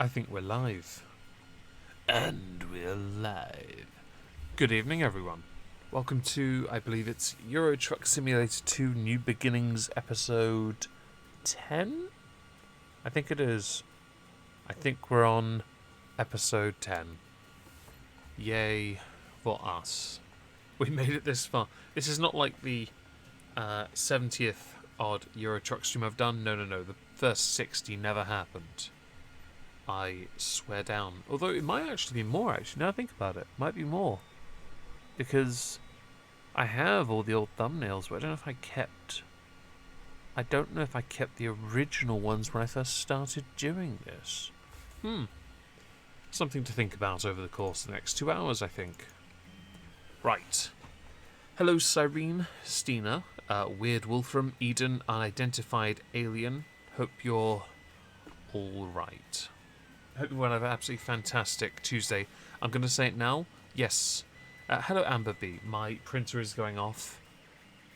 I think we're live. And we're live. Good evening, everyone. Welcome to, I believe it's Euro Truck Simulator 2 New Beginnings episode 10? I think it is. I think we're on episode 10. Yay for us. We made it this far. This is not like the 70th odd Euro Truck stream I've done. No. The first 60 never happened. I swear down. Although it might actually be more, actually. Now I think about it. Might be more. Because I have all the old thumbnails, but I don't know if I kept... I don't know if I kept the original ones when I first started doing this. Something to think about over the course of the next 2 hours, I think. Right. Hello, Cyrene, Stina, Weird Wolfram, Eden, Unidentified Alien. Hope you're all right. Hope you have an absolutely fantastic Tuesday. I'm going to say it now. Yes. Hello, Amber B. My printer is going off.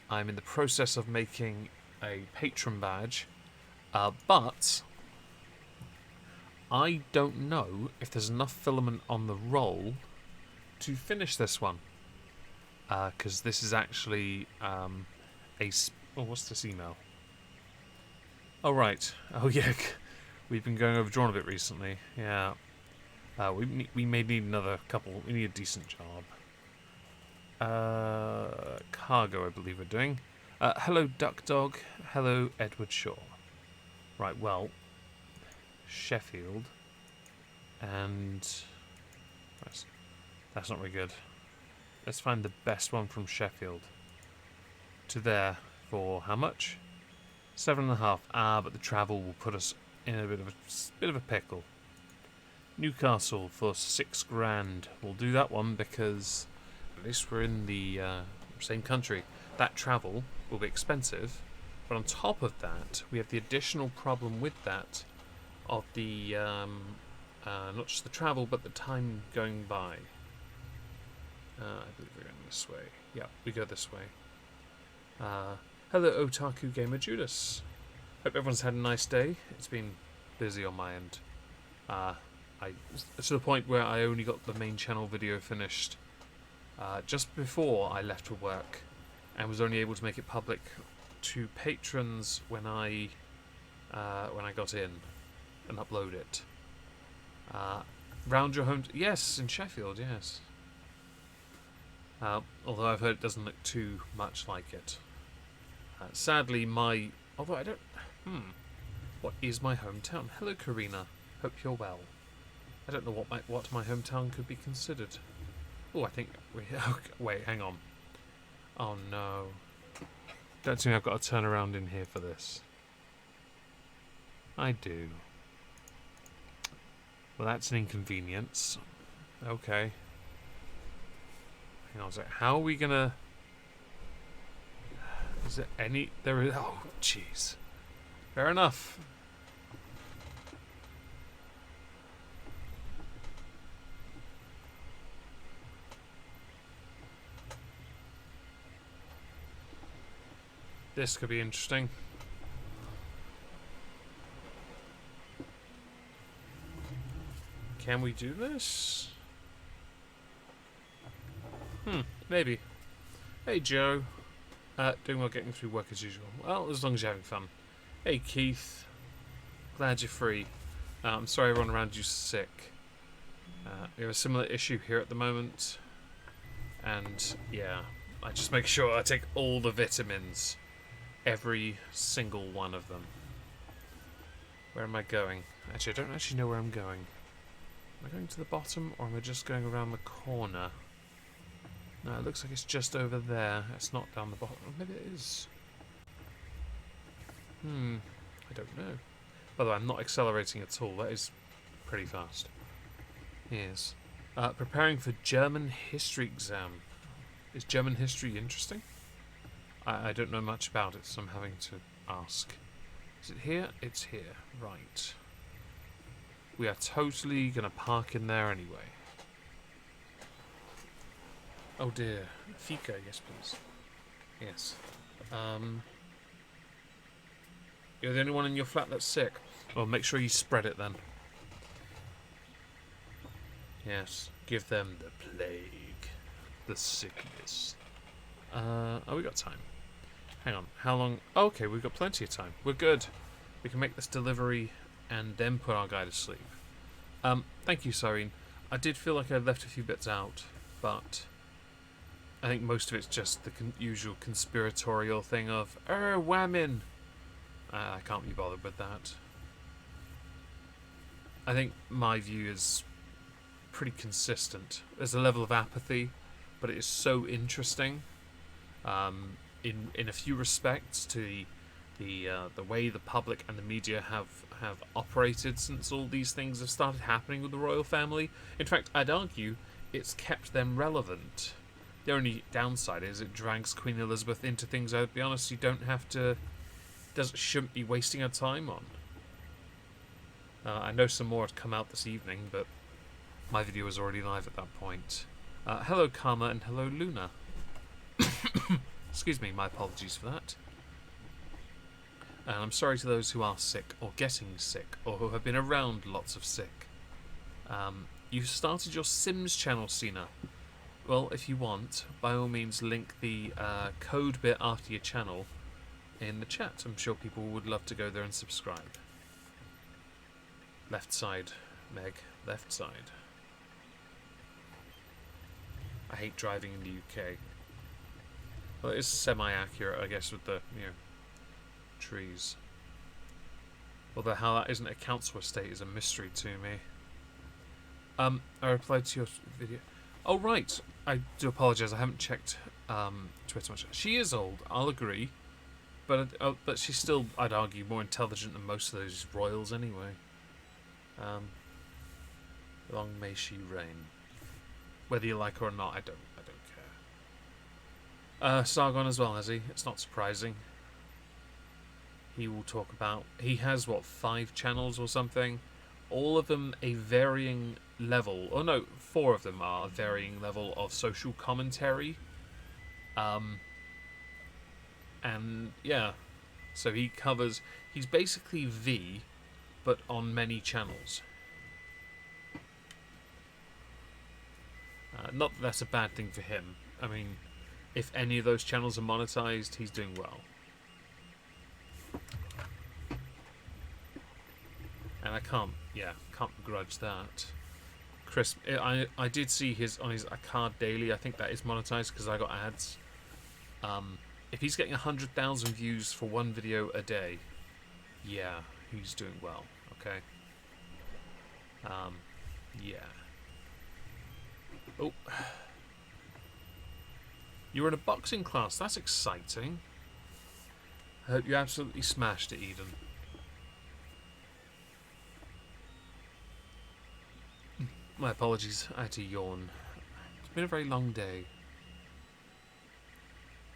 I'm in the process of making a patron badge. But I don't know if there's enough filament on the roll to finish this one. Because this is actually what's this email? Oh, right. Oh, yeah. We've been going overdrawn a bit recently. Yeah. We may need another couple. We need a decent job. Cargo, I believe we're doing. Hello, Duck Dog. Hello, Edward Shaw. Right, well, Sheffield. And... That's not very good. Let's find the best one from Sheffield. To there for how much? 7.5. But the travel will put us in a bit of a pickle. Newcastle for £6,000. We'll do that one because at least we're in the same country. That travel will be expensive, but on top of that, we have the additional problem with that of the not just the travel, but the time going by. I believe we're going this way. Yeah, we go this way. Hello, Otaku Gamer Judas. Hope everyone's had a nice day. It's been busy on my end. To the point where I only got the main channel video finished just before I left for work, and was only able to make it public to patrons when I got in and upload it. Round your home... Yes, in Sheffield, yes. Although I've heard it doesn't look too much like it. Sadly, although I don't... What is my hometown? Hello, Karina. Hope you're well. I don't know what my hometown could be considered. Oh, I think... Wait, hang on. Oh, no. Don't think I've got to turn around in here for this. I do. Well, that's an inconvenience. Okay. Hang on a sec. How are we gonna... Is there any... There is... Oh, jeez. Fair enough. This could be interesting. Can we do this? Maybe. Hey, Joe. Doing well, getting through work as usual. Well, as long as you're having fun. Hey, Keith. Glad you're free. I'm sorry everyone around you's sick. We have a similar issue here at the moment. And, yeah, I just make sure I take all the vitamins. Every single one of them. Where am I going? Actually, I don't actually know where I'm going. Am I going to the bottom, or am I just going around the corner? No, it looks like it's just over there. It's not down the bottom. Maybe it is. I don't know. By the way, I'm not accelerating at all. That is pretty fast. Yes. Preparing for German history exam. Is German history interesting? I don't know much about it, so I'm having to ask. Is it here? It's here. Right. We are totally going to park in there anyway. Oh dear. Fika, yes please. Yes. You're the only one in your flat that's sick. Well, make sure you spread it then. Yes, give them the plague, the sickness. Oh, we got time. Hang on, how long? Oh, okay, we've got plenty of time. We're good. We can make this delivery and then put our guy to sleep. Thank you, Cyrene. I did feel like I left a few bits out, but I think most of it's just the usual conspiratorial thing of, whamming. I can't be bothered with that. I think my view is pretty consistent. There's a level of apathy, but it is so interesting in a few respects to the way the public and the media have operated since all these things have started happening with the royal family. In fact, I'd argue it's kept them relevant. The only downside is it drags Queen Elizabeth into things, I'll be honest, you shouldn't be wasting her time on. I know some more had come out this evening, but my video was already live at that point. Hello Karma and hello Luna. Excuse me, my apologies for that. And I'm sorry to those who are sick, or getting sick, or who have been around lots of sick. You've started your Sims channel, Sina. Well, if you want, by all means link the code bit after your channel in the chat. I'm sure people would love to go there and subscribe. Left side, Meg. Left side. I hate driving in the UK. Well, it is semi-accurate, I guess, with the, trees. Although how that isn't a council estate is a mystery to me. I replied to your video. Oh, right. I do apologise. I haven't checked Twitter much. She is old, I'll agree. But she's still, I'd argue, more intelligent than most of those royals anyway. Long may she reign. Whether you like her or not, I don't care. Sargon as well, has he? It's not surprising. He will talk about... He has, 5 channels or something? All of them a varying level... Oh no, 4 of them are a varying level of social commentary. And, yeah. So he covers... He's basically V, but on many channels. Not that that's a bad thing for him. I mean, if any of those channels are monetized, he's doing well. And I can't begrudge that. Chris, I did see on his card daily. I think that is monetized because I got ads. If he's getting 100,000 views for one video a day, yeah, he's doing well. Okay. Yeah. Oh. You were in a boxing class. That's exciting. I hope you absolutely smashed it, Eden. My apologies, I had to yawn. It's been a very long day.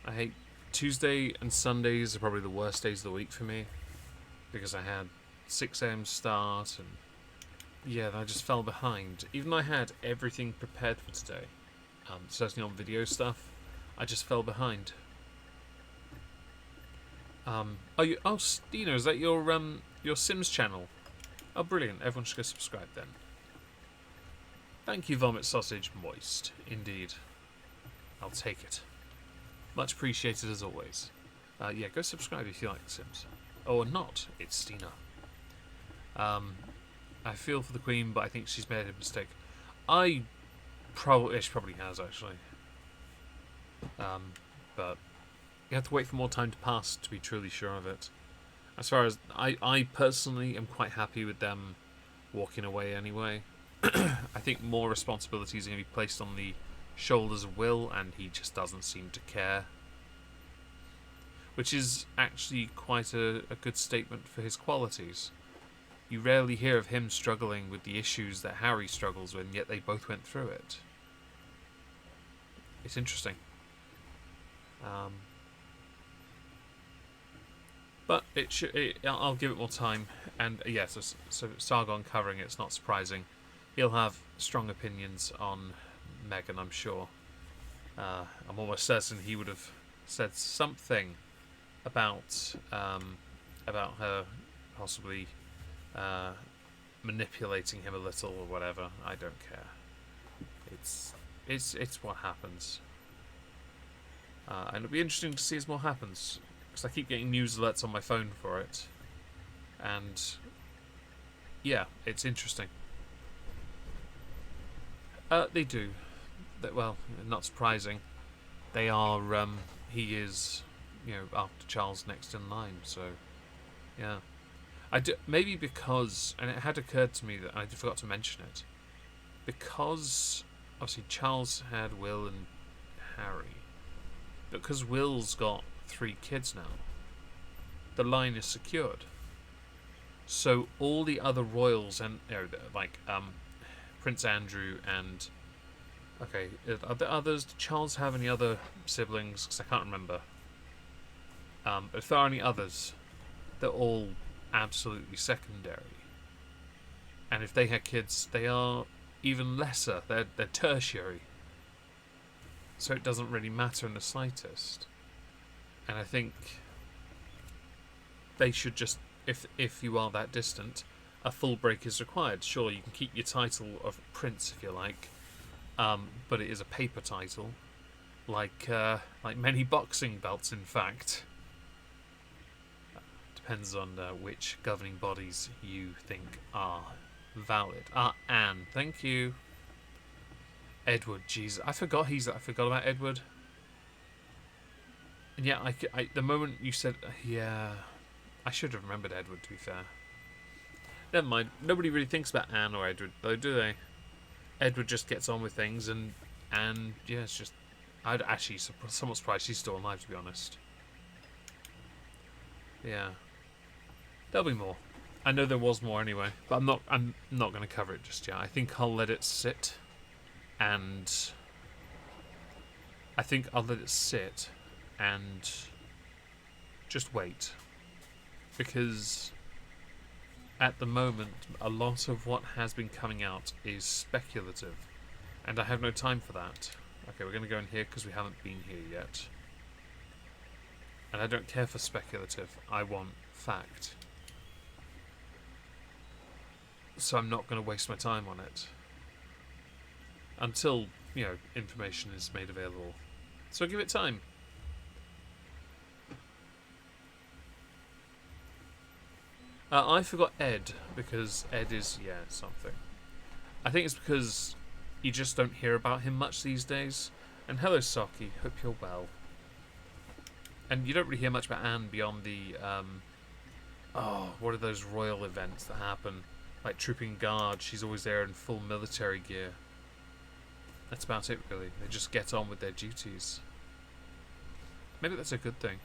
I hate Tuesday and Sundays are probably the worst days of the week for me. Because I had 6 AM start and yeah, I just fell behind. Even though I had everything prepared for today, certainly on video stuff, I just fell behind. Oh, Stina, is that your Sims channel? Oh, brilliant! Everyone should go subscribe then. Thank you, Vomit Sausage Moist. Indeed, I'll take it. Much appreciated as always. Yeah, go subscribe if you like Sims. Or not. It's Stina. I feel for the Queen, but I think she's made a mistake. She probably has, actually. But you have to wait for more time to pass to be truly sure of it. As far as... I personally am quite happy with them walking away anyway. I think more responsibilities are going to be placed on the shoulders of Will, and he just doesn't seem to care. Which is actually quite a good statement for his qualities. You rarely hear of him struggling with the issues that Harry struggles with, and yet they both went through it. It's interesting. But I'll give it more time. And yes, so Sargon covering it's not surprising. He'll have strong opinions on Meghan, I'm sure. I'm almost certain he would have said something about her possibly manipulating him a little or whatever. I don't care. It's what happens. And it'll be interesting to see as more happens, because I keep getting news alerts on my phone for it, and yeah, it's interesting. They do. Well, not surprising. They are. He is, after Charles next in line. So, yeah. Maybe because, and it had occurred to me that I forgot to mention it, because obviously Charles had Will and Harry. Because Will's got 3 kids now, the line is secured. So all the other royals and Prince Andrew and are there others? Did Charles have any other siblings? Because I can't remember. But if there are any others, they're all absolutely secondary. And if they had kids, they are even lesser. They're tertiary. So it doesn't really matter in the slightest. And I think they should just, if you are that distant, a full break is required. Sure, you can keep your title of prince if you like, but it is a paper title, like many boxing belts, in fact. Depends on which governing bodies you think are valid. Anne, thank you. Edward, Jesus, I forgot about Edward. And yeah, I the moment you said, yeah, I should have remembered Edward, to be fair. Never mind, nobody really thinks about Anne or Edward, though, do they? Edward just gets on with things, and yeah, it's just, I'd actually somewhat surprised she's still alive, to be honest. Yeah. There'll be more. I know there was more anyway, but I'm not going to cover it just yet. I think I'll let it sit. And I think I'll let it sit and just wait, because at the moment a lot of what has been coming out is speculative, and I have no time for that. Okay, we're going to go in here because we haven't been here yet, and I don't care for speculative. I want fact, so I'm not going to waste my time on it until, information is made available. So give it time. I forgot Ed, because Ed is, something. I think it's because you just don't hear about him much these days. And hello, Saki. Hope you're well. And you don't really hear much about Anne beyond the, what are those royal events that happen? Like Trooping Guard, she's always there in full military gear. That's about it, really. They just get on with their duties. Maybe that's a good thing.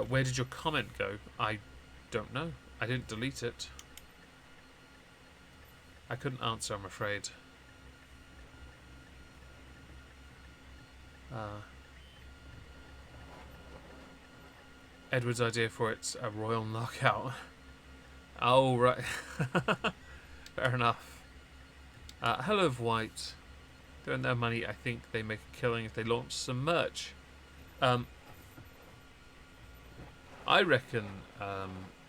Where did your comment go? I don't know. I didn't delete it. I couldn't answer, I'm afraid. Edward's idea for it's a royal knockout. Oh, right. Fair enough. Hello, of White. They earn their money. I think they make a killing if they launch some merch. I reckon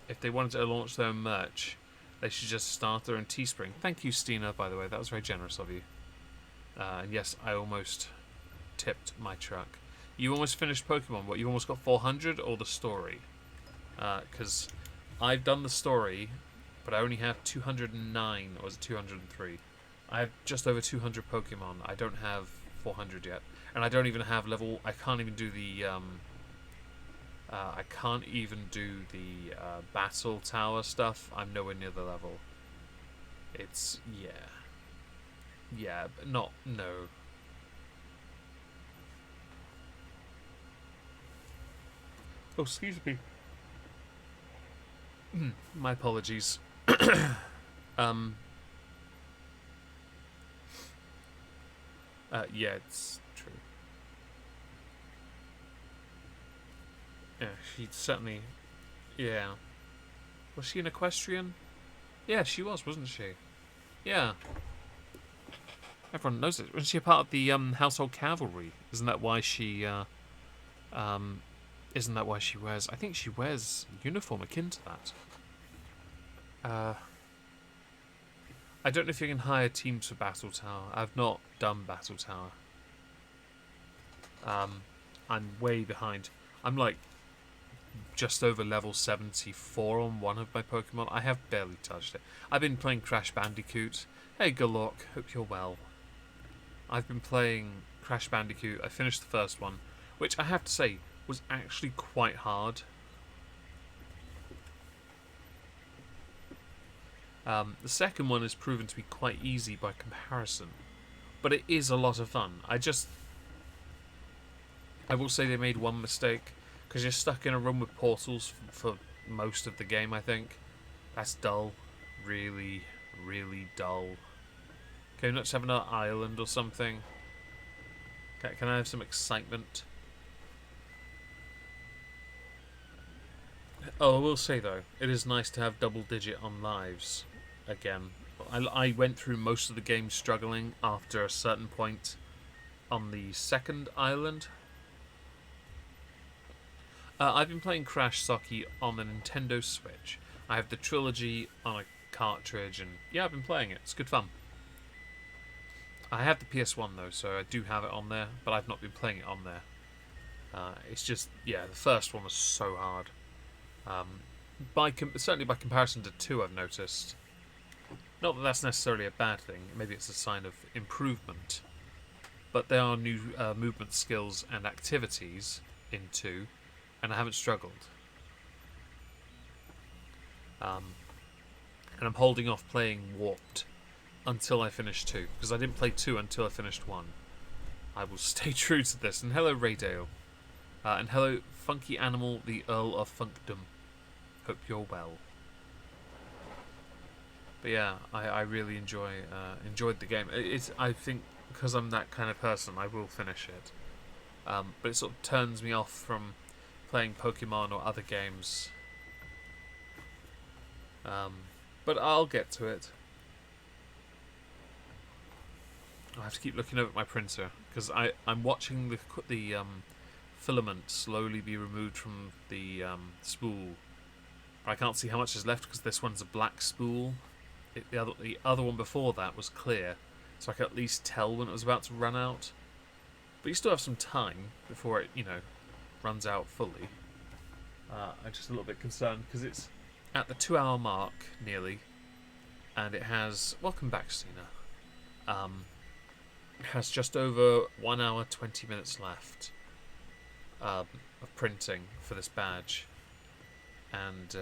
if they wanted to launch their own merch, they should just start their own Teespring. Thank you, Stina, by the way. That was very generous of you. And yes, I almost tipped my truck. You almost finished Pokemon. What, you almost got 400 or the story? Because I've done the story, but I only have 209, or was it 203? I have just over 200 Pokemon. I don't have 400 yet. And I don't even have level... I can't even do the... battle tower stuff. I'm nowhere near the level. It's... yeah. Yeah, but not... no. Oh, excuse me. My apologies. Yeah, it's true. Yeah, she certainly... yeah. Was she an equestrian? Yeah, she was, wasn't she? Yeah. Everyone knows it. Wasn't she a part of the household cavalry? Isn't that why she wears... I think she wears a uniform akin to that. I don't know if you can hire teams for Battle Tower. I've not done Battle Tower. I'm way behind. I'm like just over level 74 on one of my Pokemon. I have barely touched it. I've been playing Crash Bandicoot. Hey Galok, hope you're well. I've been playing Crash Bandicoot. I finished the first one, which I have to say was actually quite hard. The second one has proven to be quite easy by comparison, but it is a lot of fun. I will say they made one mistake, because you're stuck in a room with portals for most of the game, I think. That's dull. Really, really dull. Okay, let's have another island or something. Okay, can I have some excitement? Oh, I will say though, it is nice to have double digit on lives again. I went through most of the game struggling after a certain point on the second island. I've been playing Crash Soccer on the Nintendo Switch. I have the trilogy on a cartridge, and yeah, I've been playing it. It's good fun. I have the PS1 though, so I do have it on there, but I've not been playing it on there. It's just, yeah, the first one was so hard. Certainly by comparison to 2, I've noticed. Not that that's necessarily a bad thing. Maybe it's a sign of improvement. But there are new movement skills and activities in 2. And I haven't struggled. And I'm holding off playing Warped until I finish 2, because I didn't play 2 until I finished 1. I will stay true to this. And hello, Raydale. And hello, Funky Animal, the Earl of Funkdom. Hope you're well. But yeah, I really enjoyed the game. I think because I'm that kind of person, I will finish it. But it sort of turns me off from playing Pokemon or other games. But I'll get to it. I have to keep looking over at my printer because I'm watching the filament slowly be removed from the spool. I can't see how much is left because this one's a black spool. The other one before that was clear, so I could at least tell when it was about to run out. But you still have some time before it, runs out fully. I'm just a little bit concerned because it's at the 2-hour mark nearly, and it has. Welcome back, Stina. It has just over 1 hour 20 minutes left of printing for this badge, and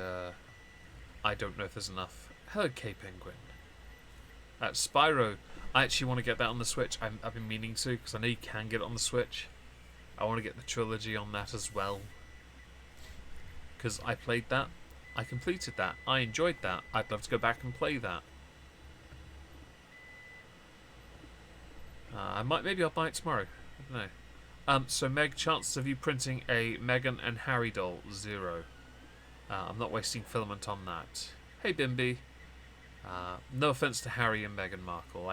I don't know if there's enough. Hello, K Penguin. Spyro, I actually want to get that on the Switch. I've been meaning to, because I know you can get it on the Switch. I want to get the trilogy on that as well, because I played that, I completed that, I enjoyed that. I'd love to go back and play that. Maybe I'll buy it tomorrow. I don't know. So Meg, chances of you printing a Meghan and Harry doll? 0. I'm not wasting filament on that. Hey Bimby. No offense to Harry and Meghan Markle.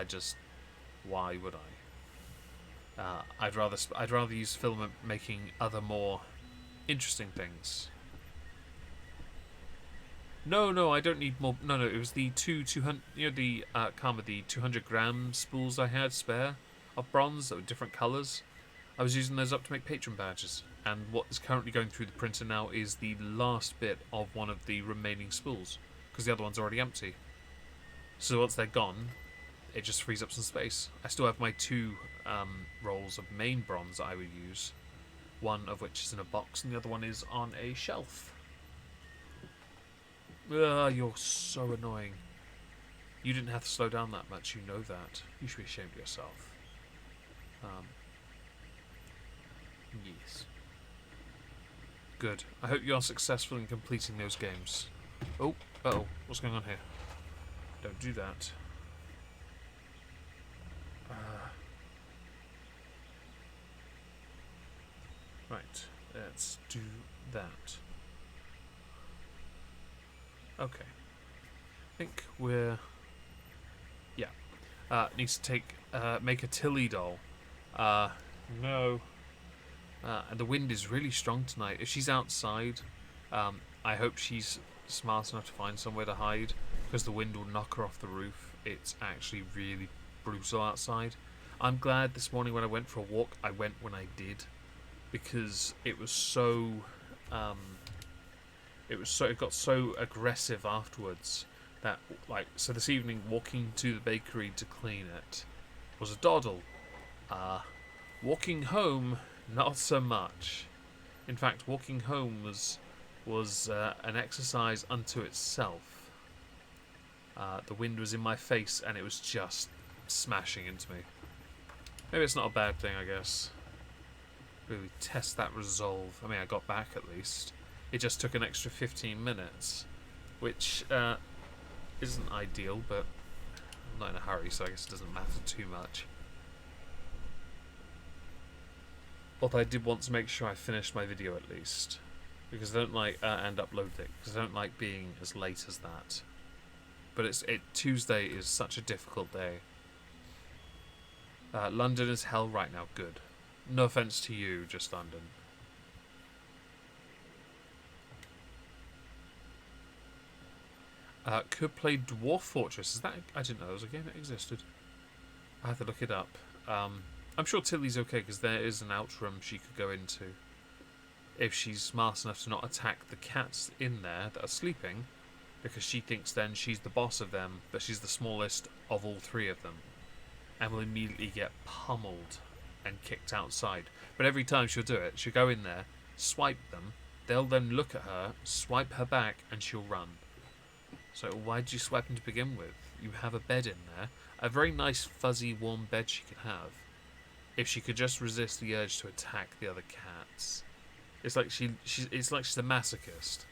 Why would I? I'd rather use filament making other more interesting things. No, I don't need more. No, it was the 200. The Karma, the 200-gram spools I had spare of bronze that were different colours. I was using those up to make patron badges, and what is currently going through the printer now is the last bit of one of the remaining spools, because the other one's already empty. So once they're gone, it just frees up some space. I still have my 2 rolls of main bronze that I would use, one of which is in a box and the other one is on a shelf. Ugh, you're so annoying. You didn't have to slow down that much, you know that. You should be ashamed of yourself. Yes. Good. I hope you are successful in completing those games. Oh, uh-oh. What's going on here? Don't do that. Right. Let's do that. Okay. I think we're... Yeah. Needs to make a Tilly doll. No. And the wind is really strong tonight. If she's outside, I hope she's smart enough to find somewhere to hide, because the wind will knock her off the roof it's actually really brutal outside. I'm glad this morning when I went for a walk, I went when I did, because it was so, it got so aggressive afterwards that, like, so this evening walking to the bakery to clean it was a doddle. Walking home, not so much. In fact, walking home was an exercise unto itself. The wind was in my face and it was just smashing into me. Maybe it's not a bad thing, I guess. Really test that resolve. I mean, I got back at least. It just took an extra 15 minutes, which isn't ideal, but I'm not in a hurry, so I guess it doesn't matter too much. Although I did want to make sure I finished my video at least, because I don't like and uploaded it, because I don't like being as late as that. But Tuesday is such a difficult day. London is hell right now. Good. No offense to you, just London. Could play Dwarf Fortress. Is that? I didn't know there was a game that existed. I have to look it up. I'm sure Tilly's okay because there is an out room she could go into if she's smart enough to not attack the cats in there that are sleeping, because she thinks then she's the boss of them, but she's the smallest of all three of them, and will immediately get pummeled and kicked outside. But every time she'll do it, she'll go in there, swipe them, they'll then look at her, swipe her back, and she'll run. So why did you swipe them to begin with? You have a bed in there, a very nice fuzzy warm bed she could have, if she could just resist the urge to attack the other cats. It's like she's a masochist.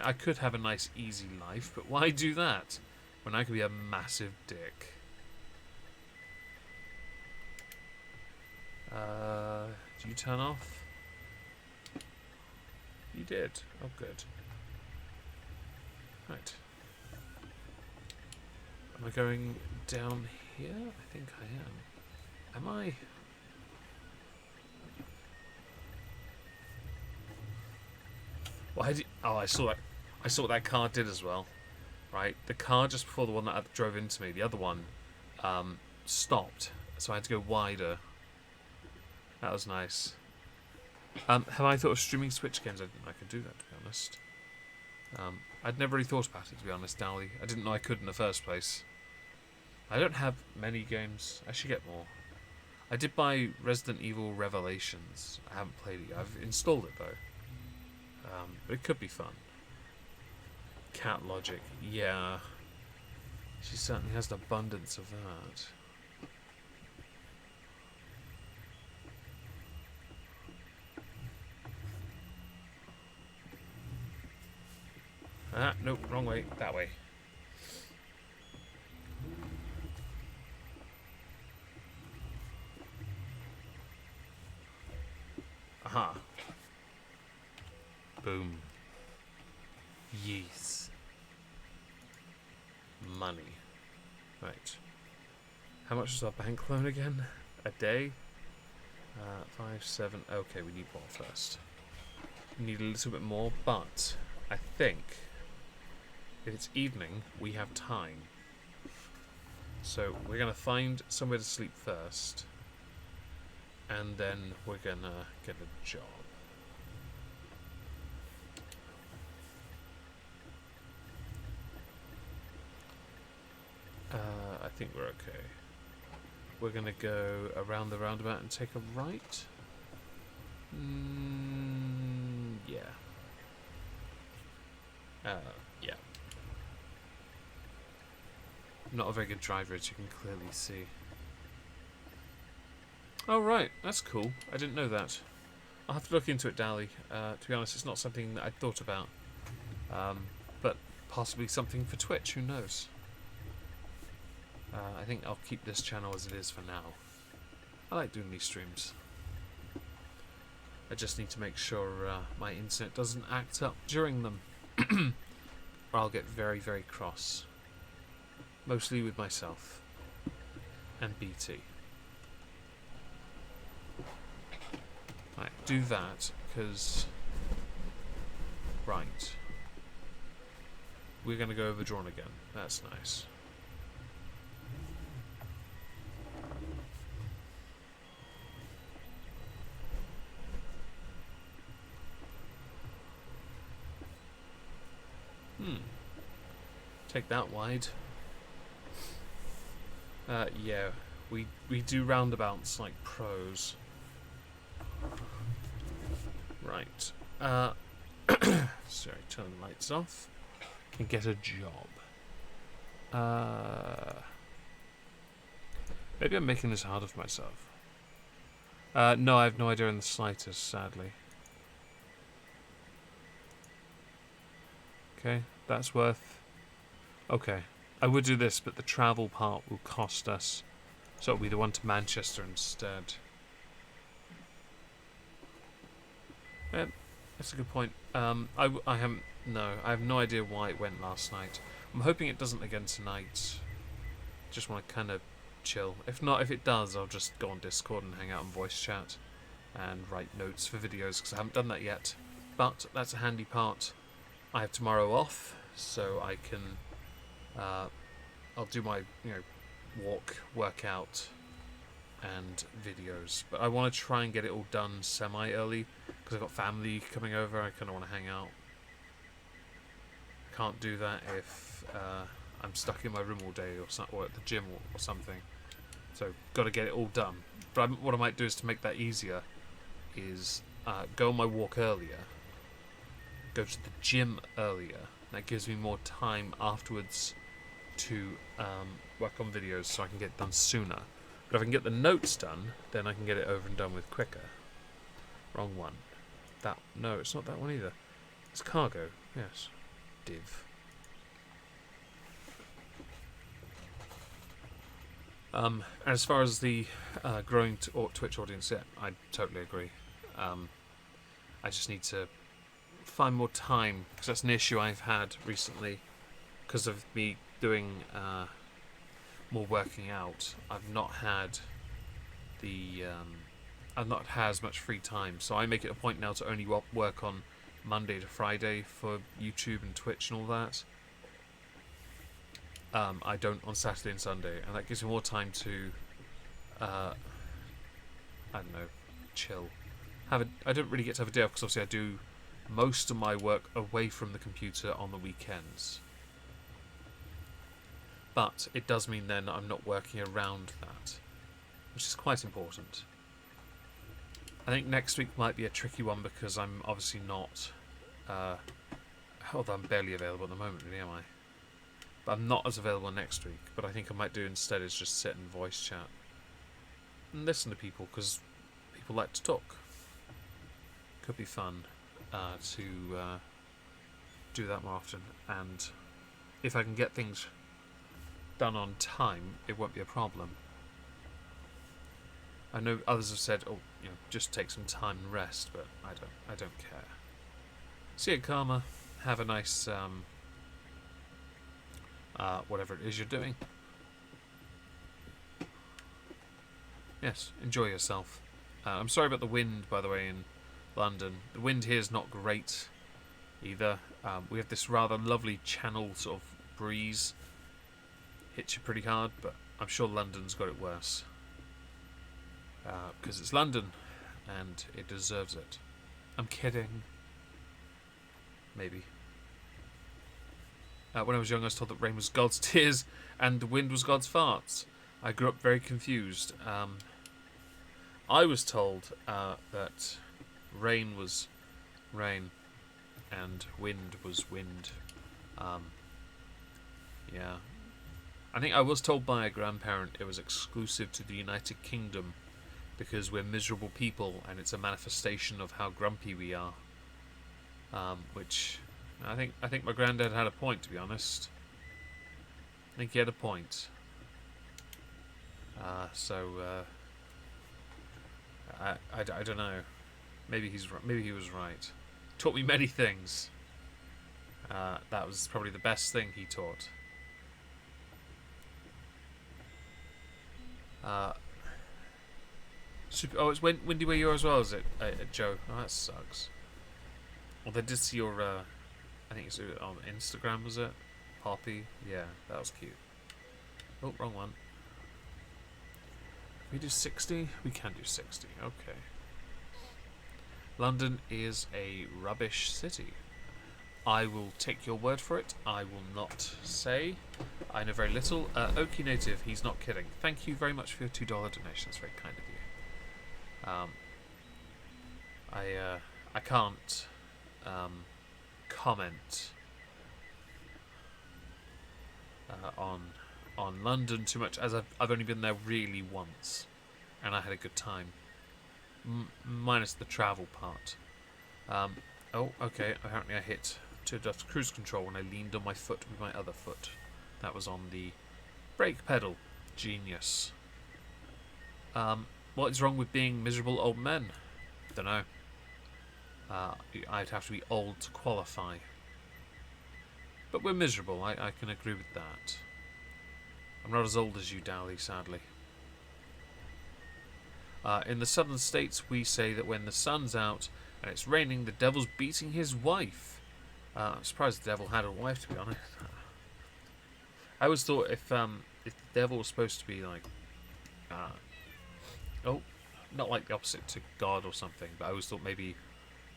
I could have a nice easy life, but why do that when I could be a massive dick? Did you turn off? You did. Oh, good. Right. Am I going down here? I think I am. Am I? Well, I saw that. I saw what that car did as well. Right, the car just before the one that drove into me, the other one, stopped, so I had to go wider. That was nice. Have I thought of streaming Switch games? I didn't know I could do that, to be honest. I'd never really thought about it, to be honest, Dally. I didn't know I could in the first place. I don't have many games. I should get more. I did buy Resident Evil Revelations. I haven't played it yet. I've installed it, though. But it could be fun. Cat Logic. Yeah. She certainly has an abundance of that. Nope, wrong way. That way. Aha. Boom. Yes. Money. Right. How much is our bank loan again? A day? 5, 7. Okay, we need more first. We need a little bit more, but I think if it's evening, we have time. So we're going to find somewhere to sleep first, and then we're going to get a job. I think we're okay. We're going to go around the roundabout and take a right. Yeah. Yeah. I'm not a very good driver, as you can clearly see. Oh, right. That's cool. I didn't know that. I'll have to look into it, Dally. To be honest, it's not something that I'd thought about. But possibly something for Twitch, who knows? I think I'll keep this channel as it is for now. I like doing these streams. I just need to make sure my internet doesn't act up during them. Or I'll get very, very cross. Mostly with myself. And BT. Right, do that, because... Right. we're going to go overdrawn again. That's nice. Take that wide. Yeah, we do roundabouts like pros. Right. Sorry, turn the lights off. And get a job. Maybe I'm making this harder for myself. No, I have no idea in the slightest, sadly. Okay, that's worth... Okay, I would do this, but the travel part will cost us. So it'll be the one to Manchester instead. That's a good point. I have no idea why it went last night. I'm hoping it doesn't again tonight. Just want to kind of chill. If not, if it does, I'll just go on Discord and hang out and voice chat and write notes for videos, because I haven't done that yet. But that's a handy part. I have tomorrow off, so I can I'll do my workout and videos, but I want to try and get it all done semi-early because I've got family coming over. I kind of want to hang out. Can't do that if I'm stuck in my room all day or at the gym or something. So got to get it all done. But what I might do is, to make that easier, is go on my walk earlier, go to the gym earlier. That gives me more time afterwards to work on videos, so I can get it done sooner. But if I can get the notes done, then I can get it over and done with quicker. Wrong one. No, it's not that one either. It's cargo. Yes. Div. As far as the growing Twitch audience, yeah, I totally agree. I just need to find more time, because that's an issue I've had recently because of me doing more working out. I've not had as much free time, so I make it a point now to only work on Monday to Friday for YouTube and Twitch and all that. I don't on Saturday and Sunday, and that gives me more time to I don't know, chill. I don't really get to have a day off, because obviously I do most of my work away from the computer on the weekends. But it does mean then I'm not working around that, which is quite important. I think next week might be a tricky one, because I'm obviously not... although I'm barely available at the moment, really, am I? But I'm not as available next week. But I think I might do instead is just sit and voice chat and listen to people, because people like to talk. Could be fun to do that more often. And if I can get things done on time, it won't be a problem. I know others have said, "Oh, just take some time and rest," but I don't care. See you, Karma. Have a nice whatever it is you're doing. Yes, enjoy yourself. I'm sorry about the wind, by the way, in London. The wind here is not great either. We have this rather lovely channel sort of breeze. Hits you pretty hard, but I'm sure London's got it worse. Because it's London, and it deserves it. I'm kidding. Maybe. When I was young, I was told that rain was God's tears and the wind was God's farts. I grew up very confused. I was told that rain was rain and wind was wind. Yeah. I think I was told by a grandparent it was exclusive to the United Kingdom because we're miserable people and it's a manifestation of how grumpy we are. Which I think my granddad had a point, to be honest. I think he had a point. I don't know. Maybe he was right. Taught me many things. That was probably the best thing he taught. It's windy where you are as well, is it, Joe? Oh, that sucks. Well, they did see your, I think it's on Instagram, was it? Poppy. Yeah, that was cute. Oh, wrong one. Can we do 60? We can do 60. Okay. London is a rubbish city. I will take your word for it. I will not say. I know very little. Okie Native, he's not kidding. Thank you very much for your $2 donation. That's very kind of you. I can't comment on London too much, as I've only been there really once, and I had a good time, minus the travel part. Oh, okay. Apparently, I hit to cruise control when I leaned on my foot with my other foot. That was on the brake pedal. Genius. What is wrong with being miserable old men? Dunno. I'd have to be old to qualify. But we're miserable, I can agree with that. I'm not as old as you, Dally, sadly. In the southern states, we say that when the sun's out and it's raining, the devil's beating his wife. I'm surprised the devil had a wife, to be honest. I always thought if the devil was supposed to be like... not like the opposite to God or something, but I always thought maybe...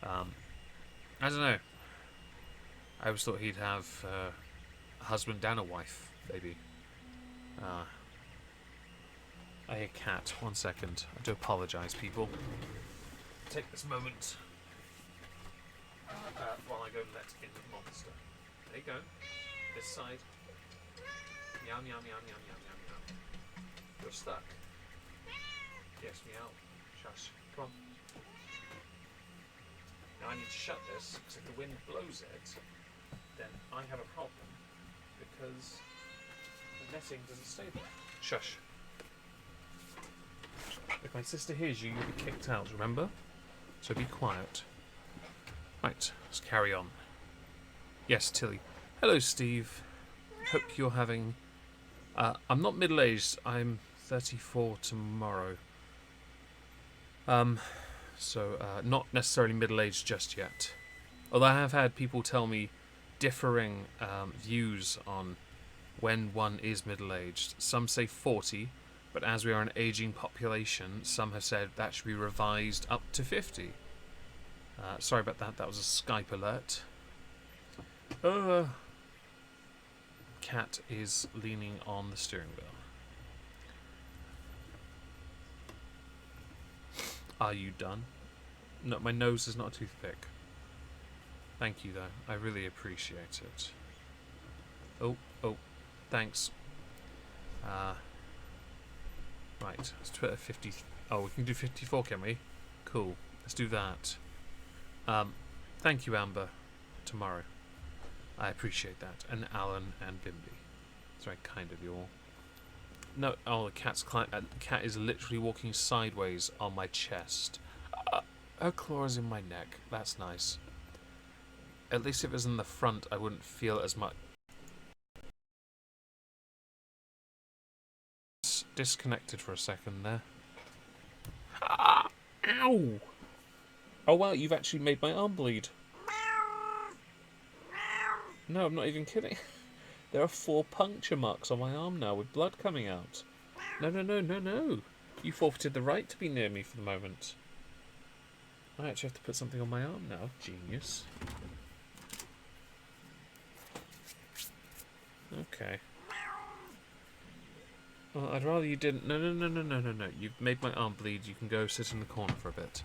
I don't know. I always thought he'd have a husband and a wife, maybe. I hear cat. 1 second. I do apologise, people. Take this moment while I go let in the monster. There you go. This side. Meow, meow, meow, meow, meow, meow, meow. You're stuck. Yes, meow. Shush. Come on. Now I need to shut this, because if the wind blows it, then I have a problem, because the netting doesn't stay there. Shush. If my sister hears you, you'll be kicked out, remember? So be quiet. Right, let's carry on. Yes, Tilly. Hello, Steve. Hope you're having... I'm not middle-aged. I'm 34 tomorrow. So not necessarily middle-aged just yet. Although I have had people tell me differing views on when one is middle-aged. Some say 40, but as we are an ageing population, some have said that should be revised up to 50. Sorry about that, that was a Skype alert. Cat is leaning on the steering wheel. Are you done? No, my nose is not too thick. Thank you, though. I really appreciate it. Oh, thanks. Right, let's put a 50... Oh, we can do 54, can we? Cool. Let's do that. Thank you, Amber. Tomorrow. I appreciate that. And Alan and Bimby. It's very kind of you all. No, oh, the cat is literally walking sideways on my chest. Her claw is in my neck. That's nice. At least if it was in the front, I wouldn't feel as much. Disconnected for a second there. Ow! Oh wow, you've actually made my arm bleed. No, I'm not even kidding. There are 4 puncture marks on my arm now with blood coming out. No. You forfeited the right to be near me for the moment. I actually have to put something on my arm now. Genius. Okay. Well, I'd rather you didn't. No. You've made my arm bleed. You can go sit in the corner for a bit.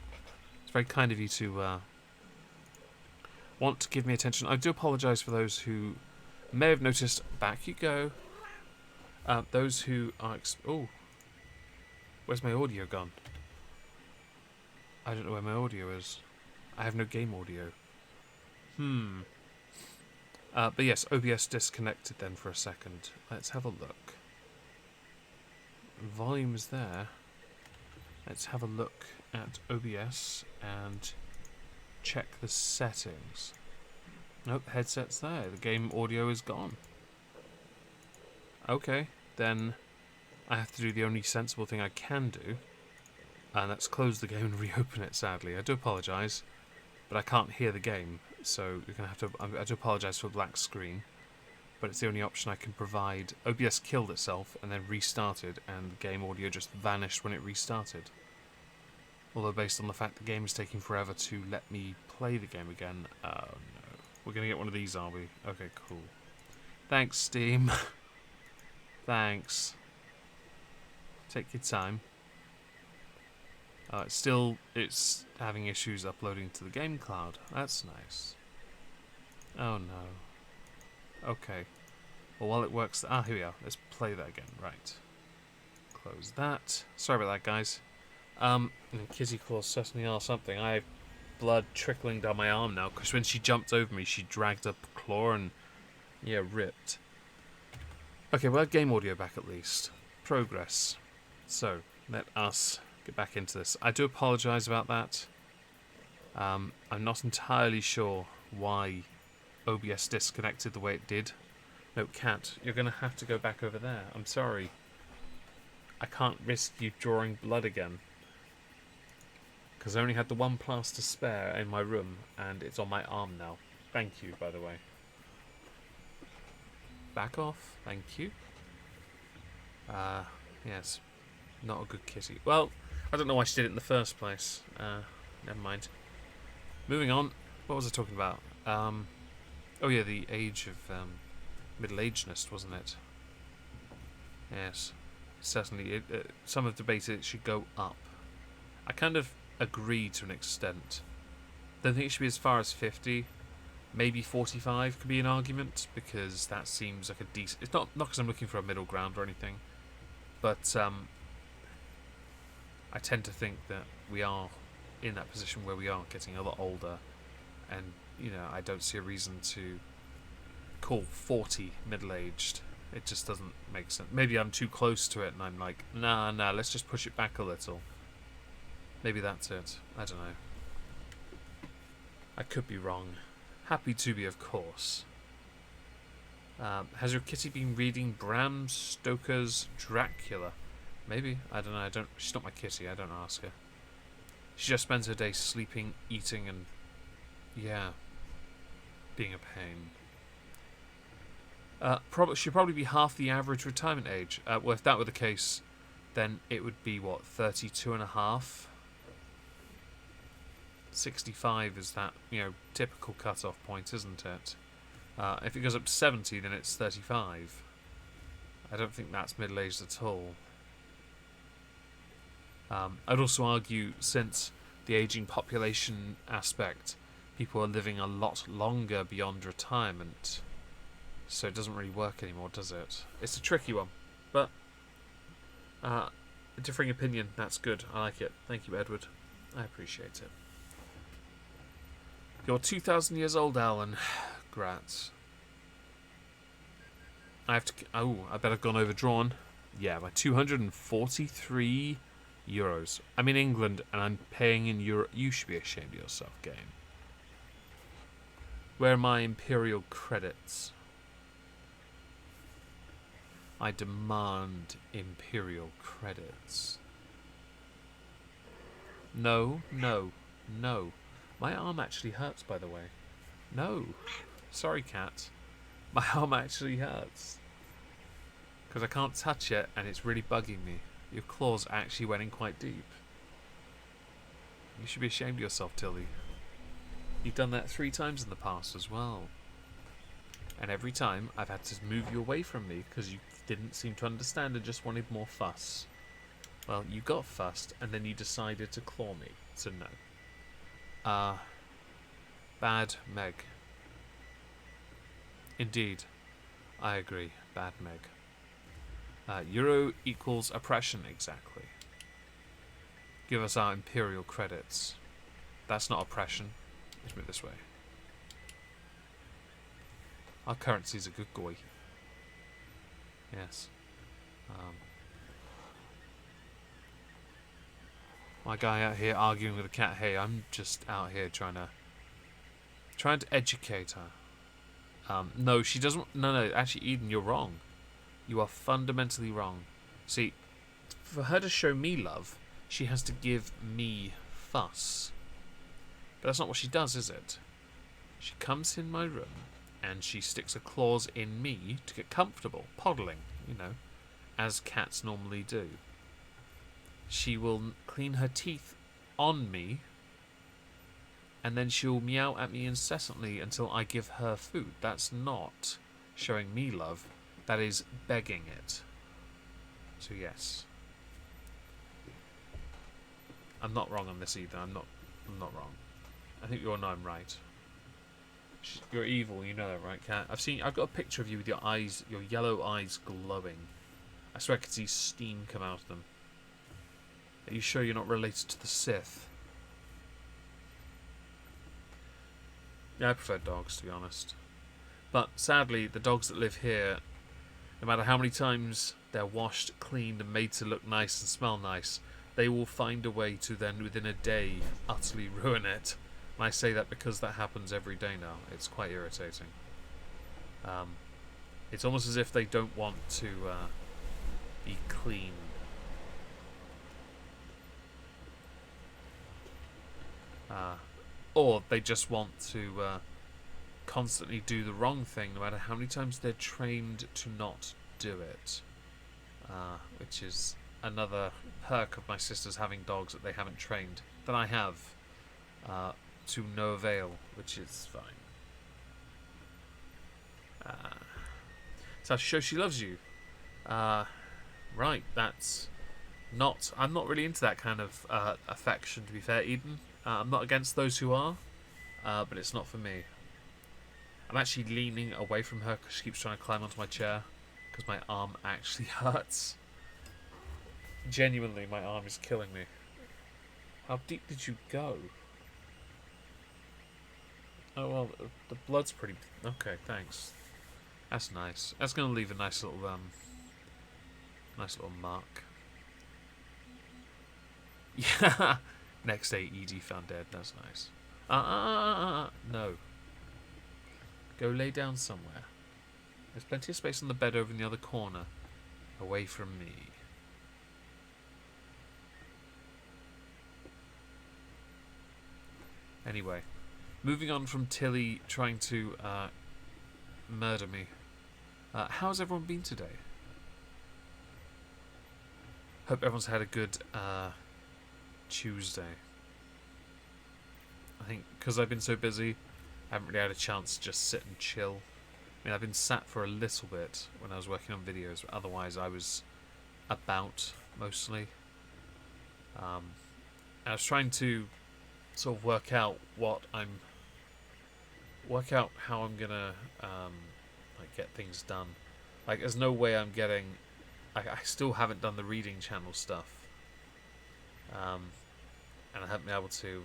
It's very kind of you to want to give me attention. I do apologise for those who may have noticed. Back you go. Those who are... Oh. Where's my audio gone? I don't know where my audio is. I have no game audio. But yes, OBS disconnected then for a second. Let's have a look. Volume is there. Let's have a look at OBS and check the settings. Nope, headset's there. The game audio is gone. Okay, then I have to do the only sensible thing I can do, and that's close the game and reopen it, sadly. I do apologise, but I can't hear the game, so you're gonna have to... I do apologise for the black screen. but it's the only option I can provide. OBS killed itself and then restarted, and the game audio just vanished when it restarted. Although based on the fact the game is taking forever to let me play the game again. Oh no. We're going to get one of these, are we? Okay, cool. Thanks, Steam. Thanks. Take your time. It's having issues uploading to the game cloud. That's nice. Oh no. Okay. Well, while it works... here we are. Let's play that again. Right. Close that. Sorry about that, guys. Kitty claws certainly are something. I have blood trickling down my arm now, because when she jumped over me, she dragged up a claw and... yeah, ripped. Okay, well, game audio back at least. Progress. So, let us get back into this. I do apologise about that. I'm not entirely sure why OBS disconnected the way it did. No, Cat, you're going to have to go back over there. I'm sorry. I can't risk you drawing blood again. Because I only had the one plaster spare in my room, and it's on my arm now. Thank you, by the way. Back off. Thank you. Yes. Not a good kitty. Well, I don't know why she did it in the first place. Never mind. Moving on. What was I talking about? Oh yeah, the age of middle-agedness, wasn't it? Yes. Certainly. Some have debated it should go up. I kind of agree to an extent. Don't think it should be as far as 50. Maybe 45 could be an argument, because that seems like a decent... It's not because I'm looking for a middle ground or anything, but I tend to think that we are in that position where we are getting a lot older, and, you know, I don't see a reason to call 40 middle-aged. It just doesn't make sense. Maybe I'm too close to it, and I'm like, nah, let's just push it back a little. Maybe that's it. I don't know. I could be wrong. Happy to be, of course. Has your kitty been reading Bram Stoker's Dracula? Maybe. I don't know. She's not my kitty. I don't ask her. She just spends her day sleeping, eating, and... yeah. Being a pain. She'd probably be half the average retirement age. Well, if that were the case, then it would be, what, 32 and a half? 65 is that, you know, typical cut-off point, isn't it? If it goes up to 70, then it's 35. I don't think that's middle-aged at all. I'd also argue, since the ageing population aspect, people are living a lot longer beyond retirement. So it doesn't really work anymore, does it? It's a tricky one. But, a differing opinion, that's good. I like it. Thank you, Edward. I appreciate it. You're 2,000 years old, Alan. Grats. I have to... oh, I bet I've gone overdrawn. Yeah, by 243 euros. I'm in England, and I'm paying in euro. You should be ashamed of yourself, game. Where are my imperial credits? I demand imperial credits. No. My arm actually hurts, by the way. No. Sorry, cat. My arm actually hurts. Because I can't touch it, and it's really bugging me. Your claws actually went in quite deep. You should be ashamed of yourself, Tilly. You've done that 3 times in the past as well. And every time, I've had to move you away from me, because you didn't seem to understand and just wanted more fuss. Well, you got fussed, and then you decided to claw me. So no. Bad Meg. Indeed. I agree. Bad Meg. Euro equals oppression, exactly. Give us our imperial credits. That's not oppression. Let's move this way. Our currency's a good goy. Yes. My guy out here arguing with a cat. Hey, I'm just out here trying to educate her. No, she doesn't. No. Actually, Eden, you're wrong. You are fundamentally wrong. See, for her to show me love, she has to give me fuss. But that's not what she does, is it? She comes in my room and she sticks her claws in me to get comfortable, poddling, you know, as cats normally do. She will clean her teeth on me, and then she'll meow at me incessantly until I give her food. That's not showing me love. That is begging it. So yes. I'm not wrong on this either. I'm not wrong. I think you all know I'm right. You're evil, you know that, right, cat? I've got a picture of you with your eyes, your yellow eyes glowing. I swear I could see steam come out of them. Are you sure you're not related to the Sith? Yeah, I prefer dogs, to be honest. But sadly, the dogs that live here, no matter how many times they're washed, cleaned, and made to look nice and smell nice, they will find a way to then, within a day, utterly ruin it. And I say that because that happens every day now. It's quite irritating. It's almost as if they don't want to be clean. Or they just want to constantly do the wrong thing, no matter how many times they're trained to not do it. Which is another perk of my sisters having dogs that they haven't trained, that I have, to no avail, which is fine. So to show she loves you. Right, that's not... I'm not really into that kind of affection, to be fair, Eden. I'm not against those who are, but it's not for me. I'm actually leaning away from her because she keeps trying to climb onto my chair, because my arm actually hurts. Genuinely, my arm is killing me. How deep did you go? Oh, well, the blood's pretty... Okay, thanks. That's nice. That's going to leave a nice little mark. Yeah! Next day, Edie found dead. That's nice. No. Go lay down somewhere. There's plenty of space on the bed over in the other corner. Away from me. Anyway. Moving on from Tilly trying to murder me. How's everyone been today? Hope everyone's had a good Tuesday. I think because I've been so busy, I haven't really had a chance to just sit and chill. I mean, I've been sat for a little bit when I was working on videos, but otherwise I was about mostly. I was trying to sort of work out how I'm gonna like get things done. Like, there's no way I'm getting. I still haven't done the reading channel stuff, and I haven't been able to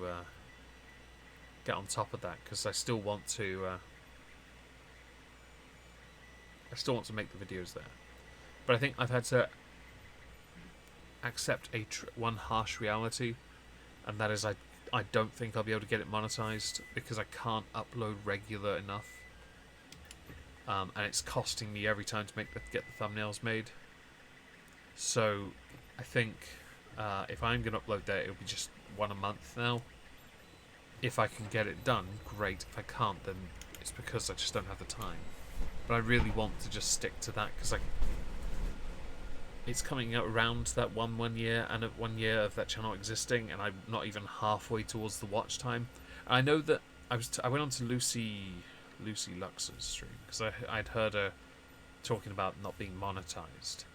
get on top of that because I still want to. I still want to make the videos there, but I think I've had to accept one harsh reality, and that is I don't think I'll be able to get it monetized because I can't upload regular enough, and it's costing me every time to get the thumbnails made. So I think if I'm going to upload that, it'll be just one a month now. If I can get it done, great. If I can't, then it's because I just don't have the time. But I really want to just stick to that because it's coming out around that 1 year and 1 year of that channel existing, and I'm not even halfway towards the watch time. I know that I went on to Lucy Lux's stream because I'd heard her talking about not being monetized,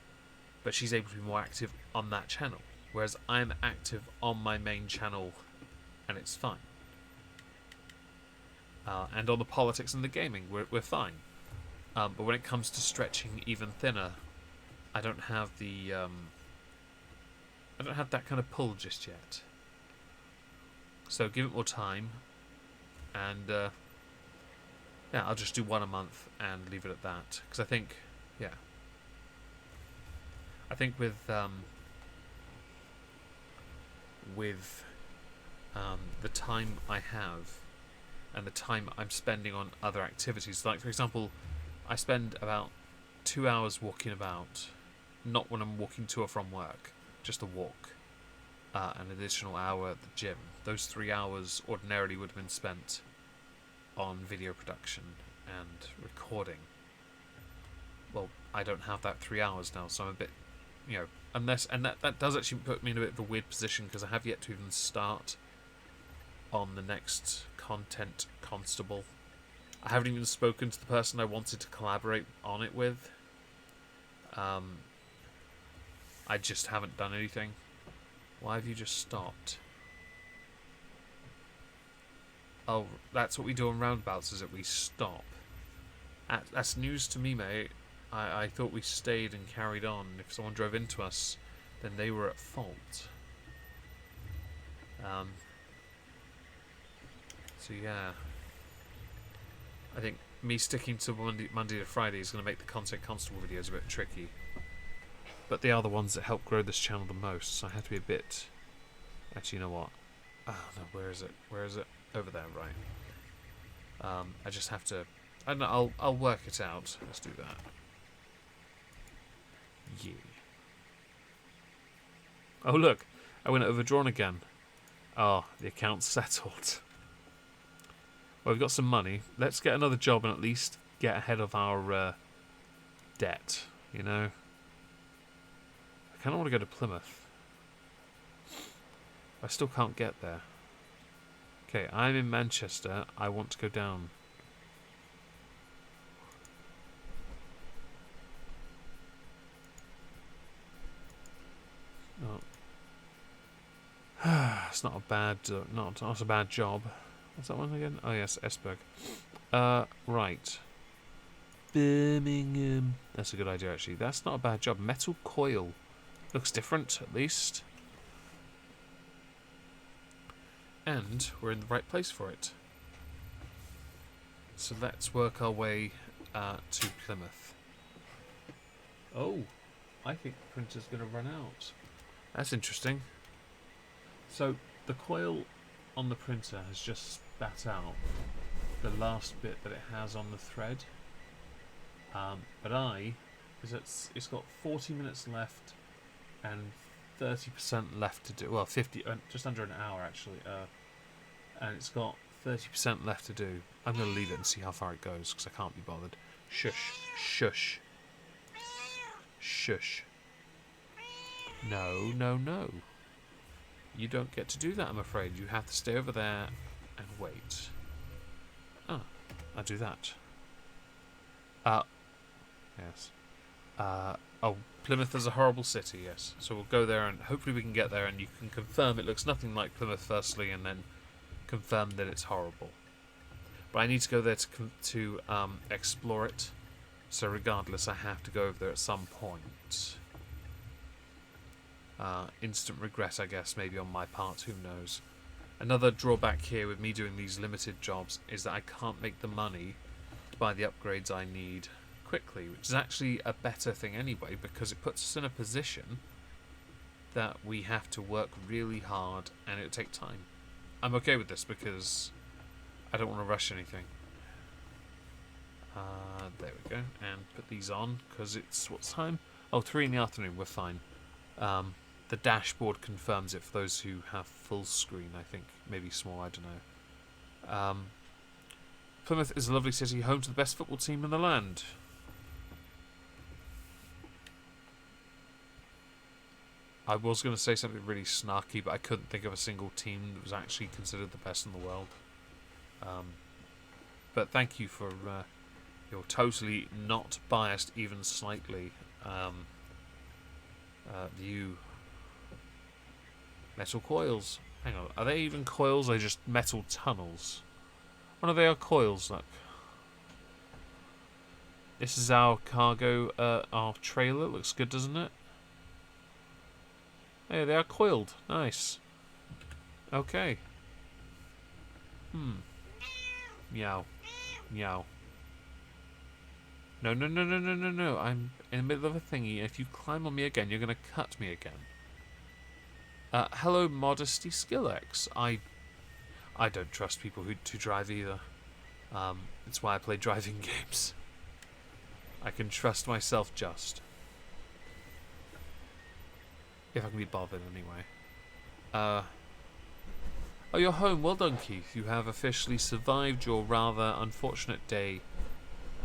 but she's able to be more active on that channel, whereas I'm active on my main channel, and it's fine. And on the politics and the gaming, we're fine. But when it comes to stretching even thinner, I don't have the I don't have that kind of pull just yet. So give it more time, and yeah, I'll just do one a month and leave it at that. Because I think, yeah, I think with the time I have and the time I'm spending on other activities, like for example, I spend about 2 hours walking about, not when I'm walking to or from work, just a walk, an additional hour at the gym. Those 3 hours ordinarily would have been spent on video production and recording. Well, I don't have that 3 hours now, so I'm a bit, unless, and that does actually put me in a bit of a weird position because I have yet to even start on the next content constable. I haven't even spoken to the person I wanted to collaborate on it with. I just haven't done anything. Why have you just stopped? Oh, that's what we do on roundabouts, is that we stop. That's news to me, mate. I thought we stayed and carried on. If someone drove into us, then they were at fault. So yeah. I think me sticking to Monday to Friday is going to make the Content Constable videos a bit tricky. But they are the ones that help grow this channel the most, so I have to be a bit... Actually, you know what? Oh, no, where is it? Where is it? Over there, right. I just have to... I don't know, I'll work it out. Let's do that. Yeah. Oh, look. I went overdrawn again. Oh, the account's settled. Well, we've got some money. Let's get another job and at least get ahead of our debt, you know? I kind of want to go to Plymouth. I still can't get there. Okay, I'm in Manchester. I want to go down. Oh. It's not a bad, not a bad job. What's that one again? Oh yes, Esberg. Right. Birmingham. That's a good idea, actually. That's not a bad job. Metal coil. Looks different, at least. And we're in the right place for it. So let's work our way to Plymouth. Oh, I think the printer's going to run out. That's interesting. So the coil on the printer has just spat out the last bit that it has on the thread. But it's got 40 minutes left and 30% left to do. Well, 50, just under an hour actually. And it's got 30% left to do. I'm going to leave it and see how far it goes because I can't be bothered. Shush, shush, shush. No, no, no. You don't get to do that, I'm afraid. You have to stay over there and wait. Oh, I'll do that. Yes. Oh, Plymouth is a horrible city, yes. So we'll go there and hopefully we can get there and you can confirm it looks nothing like Plymouth firstly and then confirm that it's horrible. But I need to go there to explore it. So regardless, I have to go over there at some point. Instant regret, I guess, maybe on my part, who knows. Another drawback here with me doing these limited jobs is that I can't make the money to buy the upgrades I need quickly, which is actually a better thing anyway, because it puts us in a position that we have to work really hard and it'll take time. I'm okay with this because I don't want to rush anything. There we go, and put these on because it's, what time? Oh, 3 in the afternoon, we're fine. The dashboard confirms it for those who have full screen, I think. Maybe small, I don't know. Plymouth is a lovely city, home to the best football team in the land. I was going to say something really snarky, but I couldn't think of a single team that was actually considered the best in the world. But thank you for your totally not biased, even slightly, view. Metal coils. Hang on, are they even coils or are they just metal tunnels? Oh no, they are coils, look. This is our cargo, our trailer. Looks good, doesn't it? Hey, they are coiled. Nice. Okay. Meow. Meow. No, no, no, no, no, no, no. I'm in the middle of a thingy, and if you climb on me again, you're going to cut me again. Hello, Modesty Skillex. I don't trust people who drive either. It's why I play driving games. I can trust myself just. If I can be bothered, anyway. Oh, you're home. Well done, Keith. You have officially survived your rather unfortunate day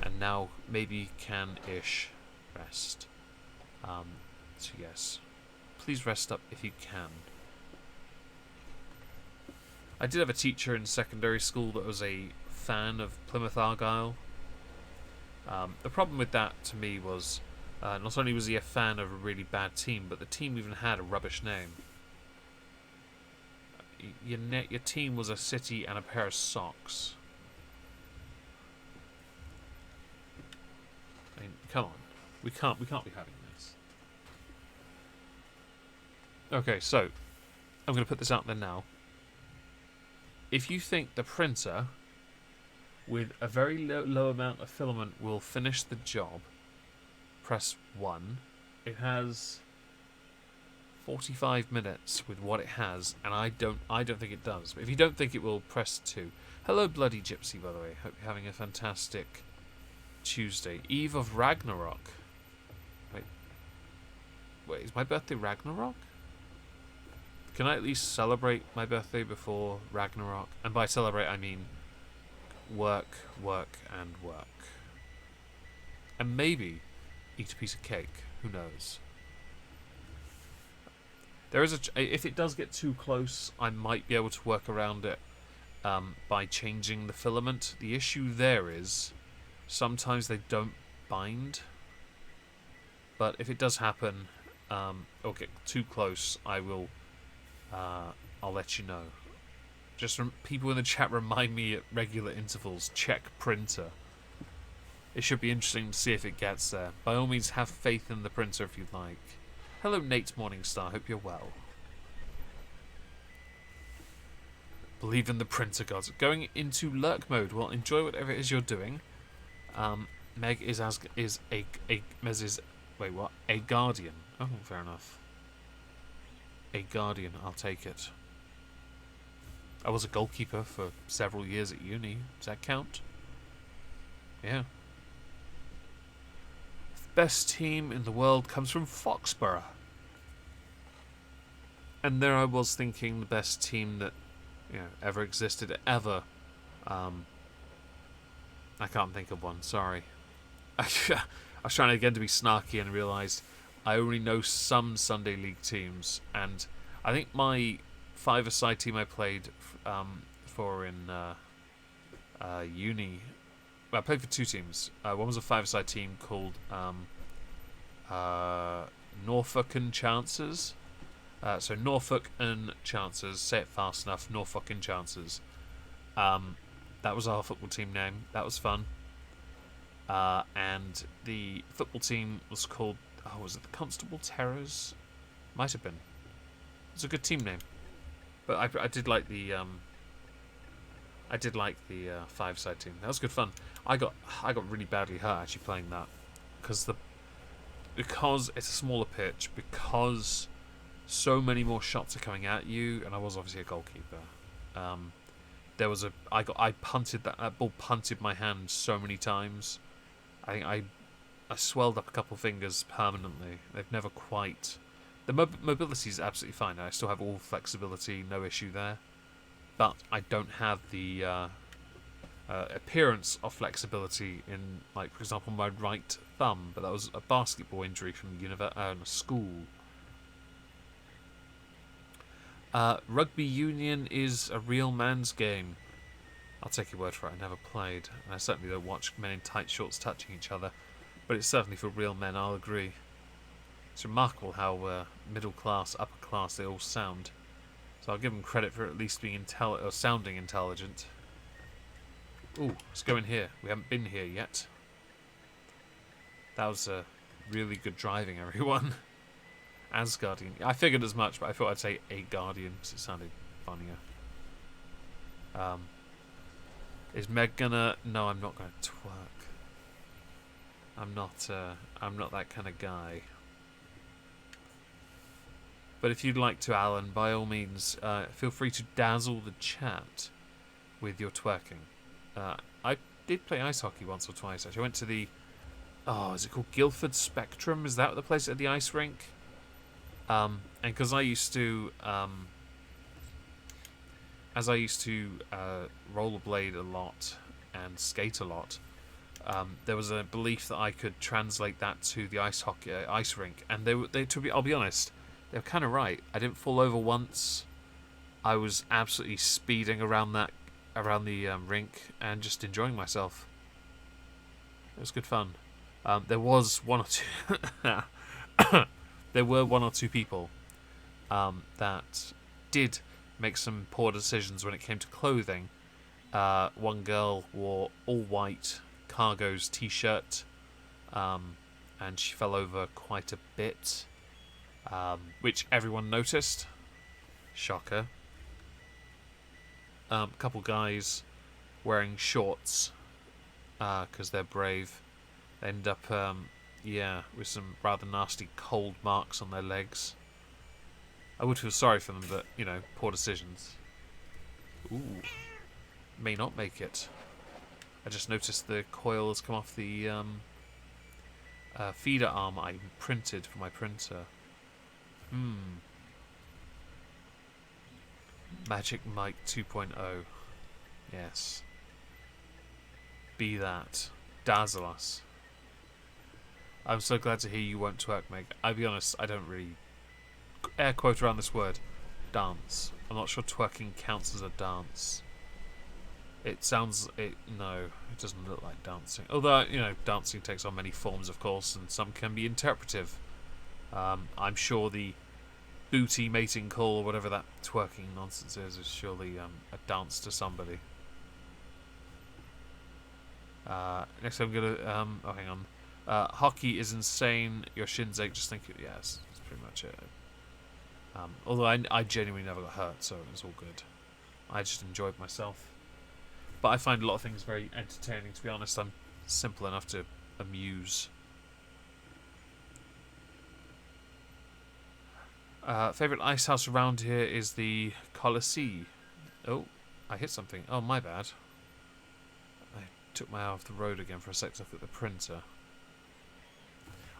And now maybe can-ish rest. So yes, please rest up if you can. I did have a teacher in secondary school that was a fan of Plymouth Argyle. The problem with that to me was not only was he a fan of a really bad team, but the team even had a rubbish name. Your team was a city and a pair of socks. I mean, come on, we can't be having this. Okay, so I'm going to put this out there now. If you think the printer with a very low amount of filament will finish the job, press 1. It has 45 minutes with what it has, and I don't think it does. But if you don't think it will, press 2. Hello, Bloody Gypsy, by the way. Hope you're having a fantastic Tuesday. Eve of Ragnarok. Wait, is my birthday Ragnarok? Can I at least celebrate my birthday before Ragnarok? And by celebrate, I mean work, work, and work. And maybe eat a piece of cake. Who knows? There is if it does get too close, I might be able to work around it by changing the filament. The issue there is sometimes they don't bind. But if it does happen, or get too close, I will. I'll let you know. Just people in the chat remind me at regular intervals, check printer. It should be interesting to see if it gets there. By all means, have faith in the printer if you'd like. Hello, Nate Morningstar. Hope you're well. Believe in the printer gods. Going into lurk mode. Well, enjoy whatever it is you're doing. Meg is wait, what? A guardian. Oh, fair enough. A guardian, I'll take it. I was a goalkeeper for several years at uni. Does that count? Yeah. The best team in the world comes from Foxborough. And there I was thinking the best team that ever existed ever. I can't think of one, sorry. I was trying again to be snarky and realised I only know some Sunday League teams, and I think my five-a-side team I played for in uni. Well, I played for two teams. One was a five-a-side team called Norfolk and Chances. So Norfolk and Chances. Say it fast enough. Norfolk and Chances. That was our football team name. That was fun. And the football team was called. Oh, was it the Constable Terrors? Might have been. It's a good team name, but I did like the five-side team. That was good fun. I got really badly hurt actually playing that because it's a smaller pitch, because so many more shots are coming at you, and I was obviously a goalkeeper. I punted that ball punted my hand so many times. I think I swelled up a couple fingers permanently. They've never quite. The mobility is absolutely fine. I still have all flexibility, no issue there. But I don't have the appearance of flexibility in, like, for example, my right thumb. But that was a basketball injury from school. Rugby union is a real man's game. I'll take your word for it. I never played, and I certainly don't watch men in tight shorts touching each other. But it's certainly for real men, I'll agree. It's remarkable how middle class, upper class they all sound. So I'll give them credit for at least being sounding intelligent. Ooh, let's go in here. We haven't been here yet. That was really good driving, everyone. Asgardian. I figured as much, but I thought I'd say a guardian because it sounded funnier. Is Meg gonna? No, I'm not gonna twerk. I'm not that kind of guy. But if you'd like to, Alan, by all means, feel free to dazzle the chat with your twerking. I did play ice hockey once or twice. Actually, I went to the. Oh, is it called Guildford Spectrum? Is that the place at the ice rink? And because I used to, rollerblade a lot and skate a lot, There was a belief that I could translate that to the ice rink, and I'll be honest, they were kind of right. I didn't fall over once. I was absolutely speeding around the rink and just enjoying myself. It was good fun. There was one or two. There were one or two people that did make some poor decisions when it came to clothing. One girl wore all white Cargo's t-shirt, and she fell over quite a bit, which everyone noticed. Shocker. A couple guys wearing shorts because they're brave. They end up, with some rather nasty cold marks on their legs. I would feel sorry for them, but, poor decisions. Ooh. May not make it. I just noticed the coil has come off the feeder arm I printed for my printer. Magic Mike 2.0. Yes. Be that. Dazzle us. I'm so glad to hear you won't twerk, Meg. I'll be honest, I don't really air quote around this word. Dance. I'm not sure twerking counts as a dance. No, it doesn't look like dancing. Although, dancing takes on many forms, of course, and some can be interpretive. I'm sure the booty mating call, or whatever that twerking nonsense is surely a dance to somebody. Next I'm gonna, hang on. Hockey is insane. Your shins ache, just think, yes, that's pretty much it. Although I genuinely never got hurt, so it was all good. I just enjoyed myself. But I find a lot of things very entertaining, to be honest. I'm simple enough to amuse. Favourite ice house around here is the Colosseum. Oh, I hit something. Oh, my bad. I took my eye off the road again for a sec to look at the printer.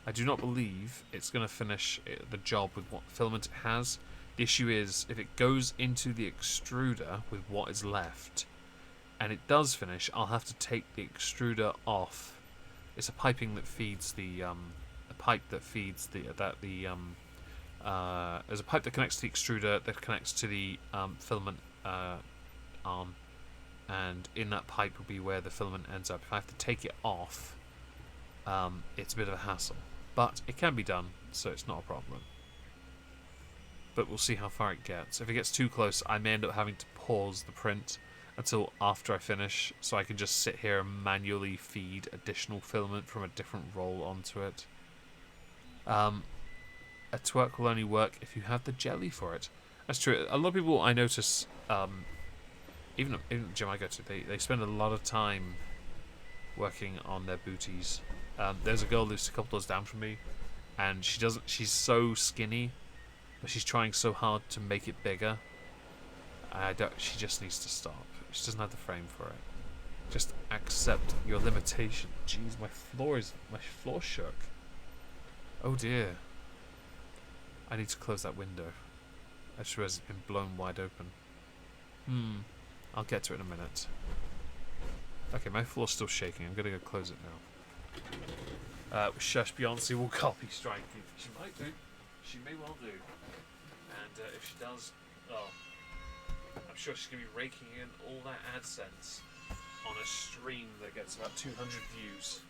I do not believe it's going to finish the job with what filament it has. The issue is, if it goes into the extruder with what is left, and it does finish, I'll have to take the extruder off. It's a piping that feeds the there's a pipe that connects to the extruder that connects to the filament arm, and in that pipe will be where the filament ends up. If I have to take it off, it's a bit of a hassle, but it can be done, so it's not a problem. But we'll see how far it gets. If it gets too close, I may end up having to pause the print until after I finish, so I can just sit here and manually feed additional filament from a different roll onto it. A twerk will only work if you have the jelly for it. That's true. A lot of people I notice, even the gym I go to, they spend a lot of time working on their booties. There's a girl who lives a couple doors down from me, and she's so skinny, but she's trying so hard to make it bigger. She just needs to stop. She doesn't have the frame for it. Just accept your limitation. Jeez, my floor shook. Oh dear. I need to close that window. I just realised it's been blown wide open. I'll get to it in a minute. Okay, my floor's still shaking. I'm gonna go close it now. Shush, Beyonce will copy strike you. She might do. She may well do. And if she does, I'm sure she's going to be raking in all that AdSense on a stream that gets about 200 views.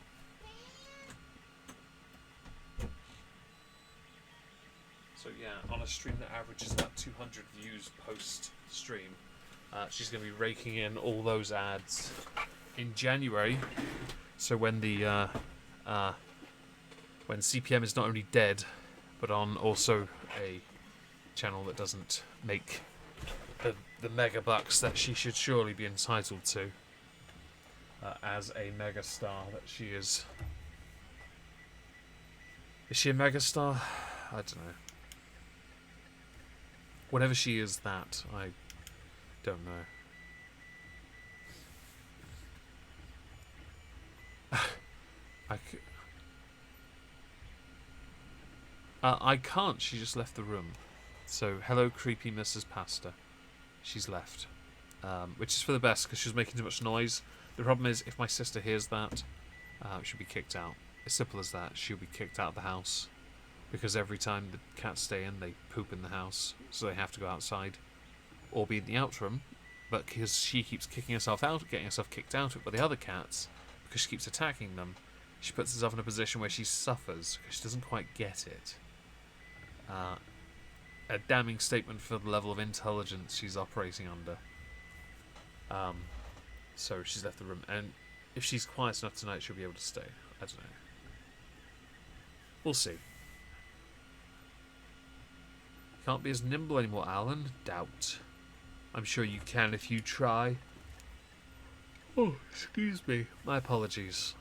So yeah, on a stream that averages about 200 views post-stream, she's going to be raking in all those ads in January. So when the when CPM is not only dead, but on also a channel that doesn't make the mega bucks that she should surely be entitled to as a mega star that she is. Is she a mega star? I don't know. Whatever she is, that I don't know. I can't. She just left the room. So, hello, creepy Mrs. Pasta. She's left. Which is for the best, because she was making too much noise. The problem is, if my sister hears that, She'll be kicked out. As simple as that. She'll be kicked out of the house. Because every time the cats stay in, they poop in the house. So they have to go outside. Or be in the outroom. But because she keeps kicking herself out, getting herself kicked out by the other cats, because she keeps attacking them, she puts herself in a position where she suffers because she doesn't quite get it. A damning statement for the level of intelligence she's operating under. So she's left the room, and if she's quiet enough tonight, she'll be able to stay. I don't know. We'll see. Can't be as nimble anymore, Alan. Doubt. I'm sure you can if you try. Oh, excuse me. My apologies.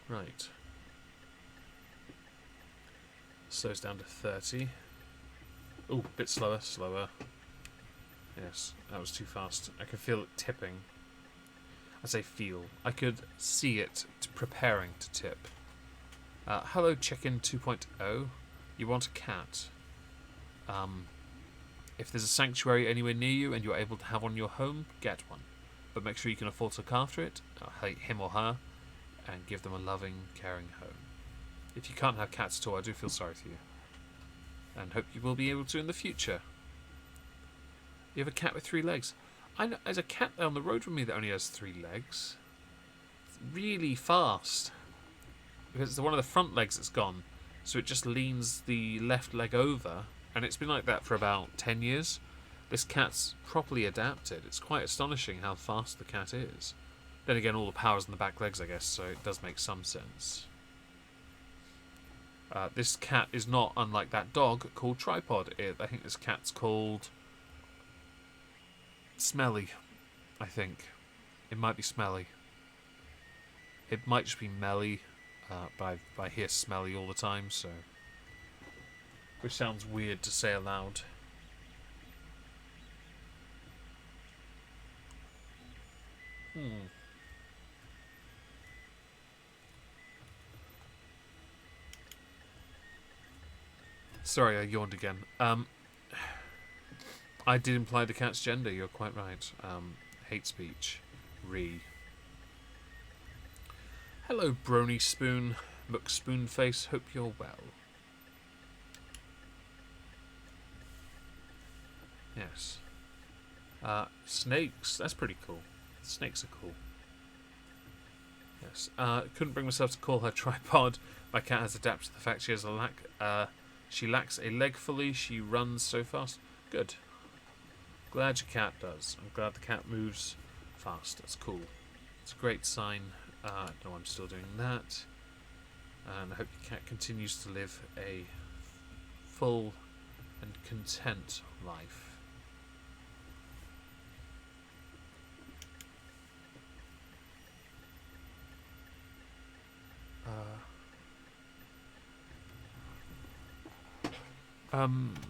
Right. Slows down to 30. Oh, bit slower, slower. Yes, that was too fast. I can feel it tipping. I say feel. I could see it preparing to tip. Hello, Chicken 2.0. You want a cat? If there's a sanctuary anywhere near you and you're able to have one in your home, get one. But make sure you can afford to look after it, him or her, and give them a loving, caring home. If you can't have cats at all, I do feel sorry for you. And hope you will be able to in the future. You have a cat with 3 legs. I know there's a cat down the road from me that only has 3 legs. It's really fast. Because it's one of the front legs that's gone. So it just leans the left leg over. And it's been like that for about 10 years. This cat's properly adapted. It's quite astonishing how fast the cat is. Then again, all the power's in the back legs, I guess, so it does make some sense. This cat is not unlike that dog called Tripod. I think this cat's called Smelly, I think. It might be Smelly. It might just be Melly, but I hear Smelly all the time, so... Which sounds weird to say aloud. Sorry, I yawned again. I did imply the cat's gender, you're quite right. Hate speech. Hello, Brony Spoon. McSpoonface, hope you're well. Yes. Snakes, that's pretty cool. Snakes are cool. Yes. Couldn't bring myself to call her Tripod. My cat has adapted to the fact she has she lacks a leg fully. She runs so fast. Good. Glad your cat does. I'm glad the cat moves fast. That's cool. It's a great sign. No, I'm still doing that. And I hope your cat continues to live a full and content life.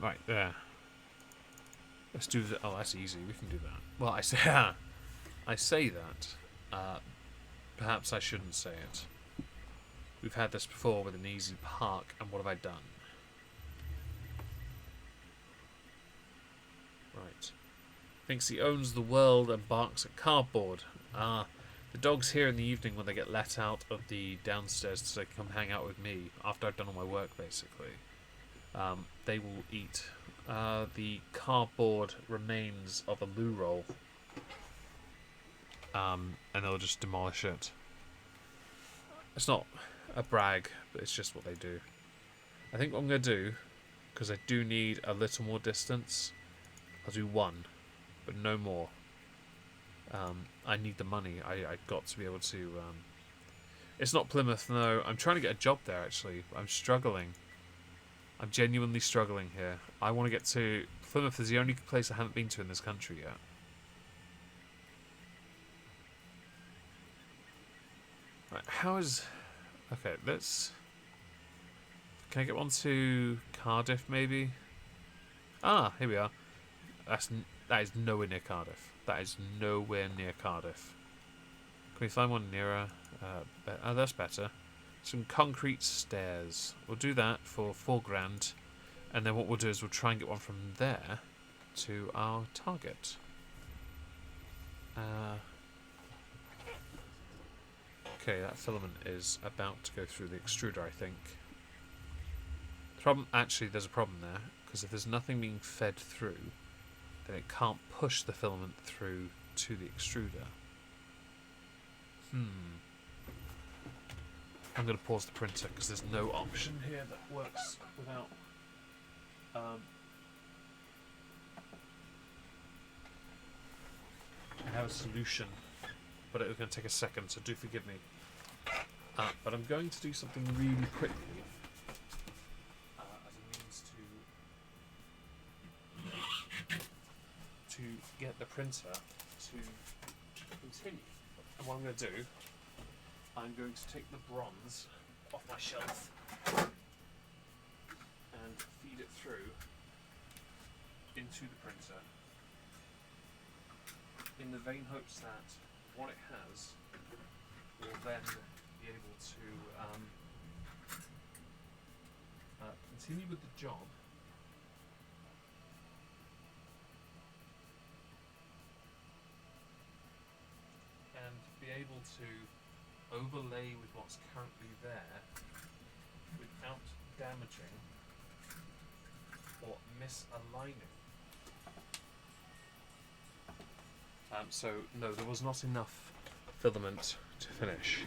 Right there. Let's do that. Oh, that's easy. We can do that. Well, I say that. Perhaps I shouldn't say it. We've had this before with an easy park, and what have I done? Right. Thinks he owns the world and barks at cardboard. The dogs here in the evening when they get let out of the downstairs so they can come hang out with me after I've done all my work, basically. They will eat the cardboard remains of a loo roll. And they'll just demolish it. It's not a brag, but it's just what they do. I think what I'm going to do, because I do need a little more distance, I'll do 1, but no more. I need the money. I got to be able to... It's not Plymouth, no. I'm trying to get a job there, actually. I'm struggling. I'm genuinely struggling here. I want to get to... Plymouth is the only place I haven't been to in this country yet. Right, how is... Okay, let's... Can I get one to Cardiff, maybe? Ah, here we are. That is nowhere near Cardiff. That is nowhere near Cardiff. Can we find one nearer? Oh, that's better. Some concrete stairs. We'll do that for £4,000. And then what we'll do is we'll try and get one from there to our target. Okay, that filament is about to go through the extruder, I think. Actually, there's a problem there, because if there's nothing being fed through, then it can't push the filament through to the extruder. I'm going to pause the printer, because there's no option here that works without... I have a solution, but it was going to take a second, so do forgive me. But I'm going to do something really quickly as a means to get the printer to continue. And what I'm going to do, I'm going to take the bronze off my shelf and feed it through into the printer in the vain hopes that what it has will then be able to continue with the job and be able to overlay with what's currently there without damaging or misaligning. So no, there was not enough filament to finish.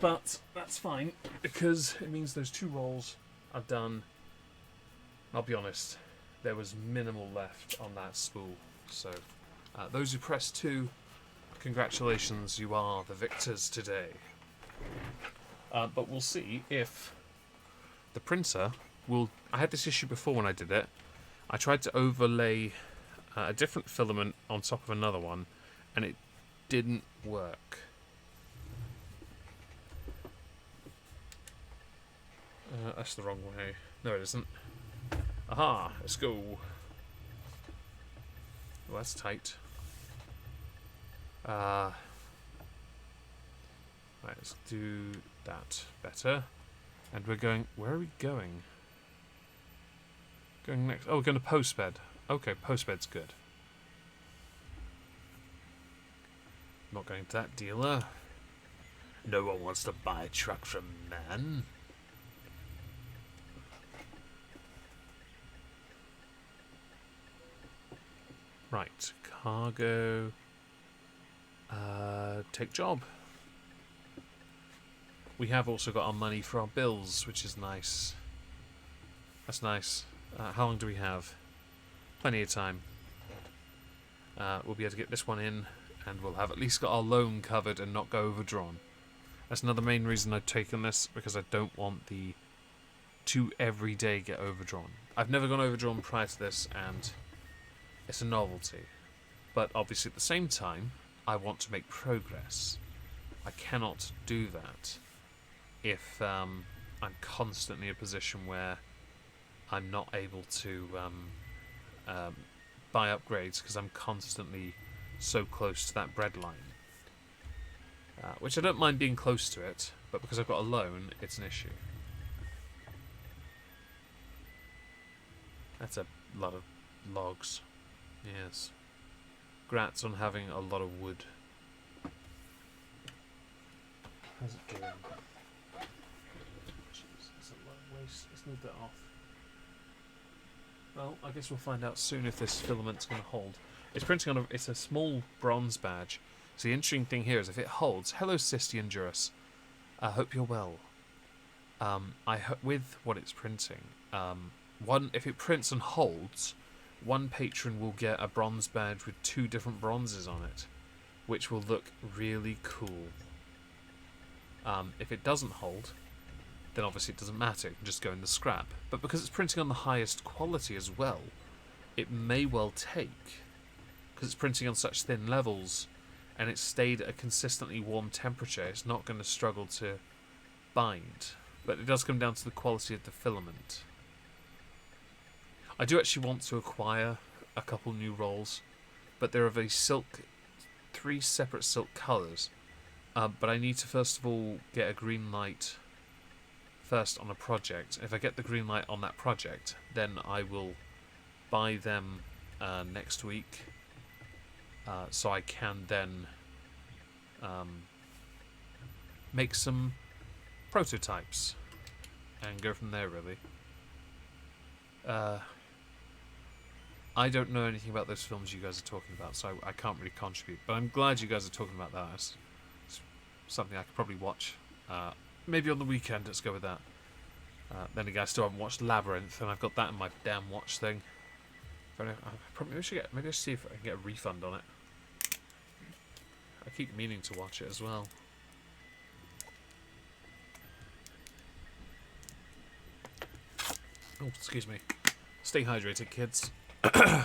But that's fine, because it means those 2 rolls are done. I'll be honest, there was minimal left on that spool. So those who pressed 2, congratulations, you are the victors today. But we'll see if the printer will... I had this issue before when I did it. I tried to overlay a different filament on top of another one, and it didn't work. That's the wrong way. No, it isn't. Aha! Let's go. Well, that's tight. Right, let's do that better. And we're going... Where are we going? Going next... Oh, we're going to postbed. Okay, postbed's good. Not going to that dealer. No one wants to buy a truck from man. Right, cargo. Take job. We have also got our money for our bills, which is nice. That's nice. How long do we have? Plenty of time. We'll be able to get this one in, and we'll have at least got our loan covered and not go overdrawn. That's another main reason I've taken this, because I don't want the to every day get overdrawn. I've never gone overdrawn prior to this, and it's a novelty. But obviously at the same time, I want to make progress. I cannot do that if I'm constantly in a position where I'm not able to buy upgrades because I'm constantly so close to that breadline. Which I don't mind being close to it, but because I've got a loan, it's an issue. That's a lot of logs. Yes. Grats on having a lot of wood. How's it doing? Jeez, it's a lot of waste. Let's move that off. Well, I guess we'll find out soon if this filament's going to hold. It's printing on it's a small bronze badge. So the interesting thing here is if it holds... Hello, Sisty and Juris. I hope you're well. With what it's printing, if it prints and holds, one patron will get a bronze badge with 2 different bronzes on it, which will look really cool. If it doesn't hold, then obviously it doesn't matter, it can just go in the scrap. But because it's printing on the highest quality as well, it may well take, because it's printing on such thin levels, and it's stayed at a consistently warm temperature, it's not going to struggle to bind. But it does come down to the quality of the filament. I do actually want to acquire a couple new rolls, but they're of a silk, 3 separate silk colours. But I need to first of all get a green light first on a project. If I get the green light on that project, then I will buy them next week, so I can then make some prototypes and go from there, really. I don't know anything about those films you guys are talking about, so I can't really contribute. But I'm glad you guys are talking about that. It's something I could probably watch. Maybe on the weekend, let's go with that. Then again, I still haven't watched Labyrinth, and I've got that in my damn watch thing. Maybe I should see if I can get a refund on it. I keep meaning to watch it as well. Oh, excuse me. Stay hydrated, kids. Can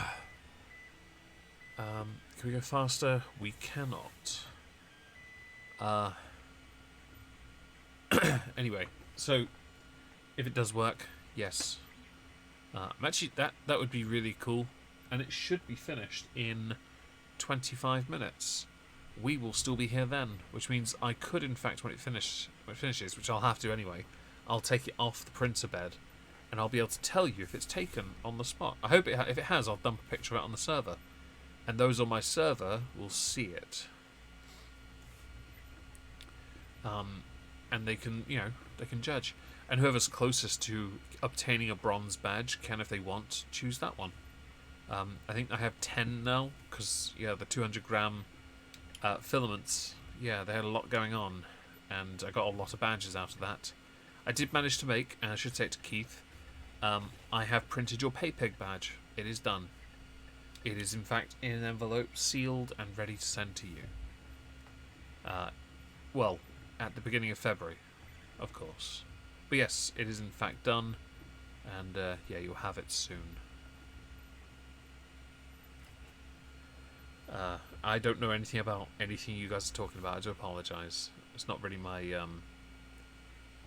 we go faster? We cannot. Anyway, so if it does work, yes. Actually, that would be really cool, and it should be finished in 25 minutes. We will still be here then, which means I could, in fact, when it finishes, which I'll have to anyway, I'll take it off the printer bed, and I'll be able to tell you if it's taken on the spot. I hope if it has, I'll dump a picture of it on the server, and those on my server will see it. And they can, they can judge. And whoever's closest to obtaining a bronze badge can, if they want, choose that one. I think I have 10 now, because, the 200 gram filaments, they had a lot going on, and I got a lot of badges out of that. I did manage to make, and I should say it to Keith, I have printed your PayPig badge. It is done. It is, in fact, in an envelope, sealed, and ready to send to you. Well, at the beginning of February, of course. But yes, it is in fact done, and you'll have it soon. I don't know anything about anything you guys are talking about. I do apologise. It's not really my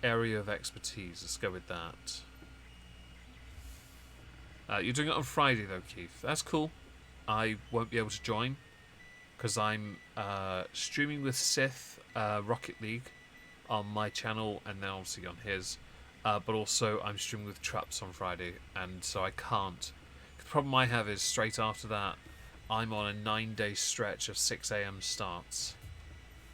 area of expertise. Let's go with that. You're doing it on Friday though, Keith. That's cool. I won't be able to join because I'm streaming with Sith Rocket League on my channel, and then obviously on his. But also I'm streaming with Traps on Friday, and so I can't. The problem I have is straight after that, I'm on a 9-day stretch of 6 AM starts.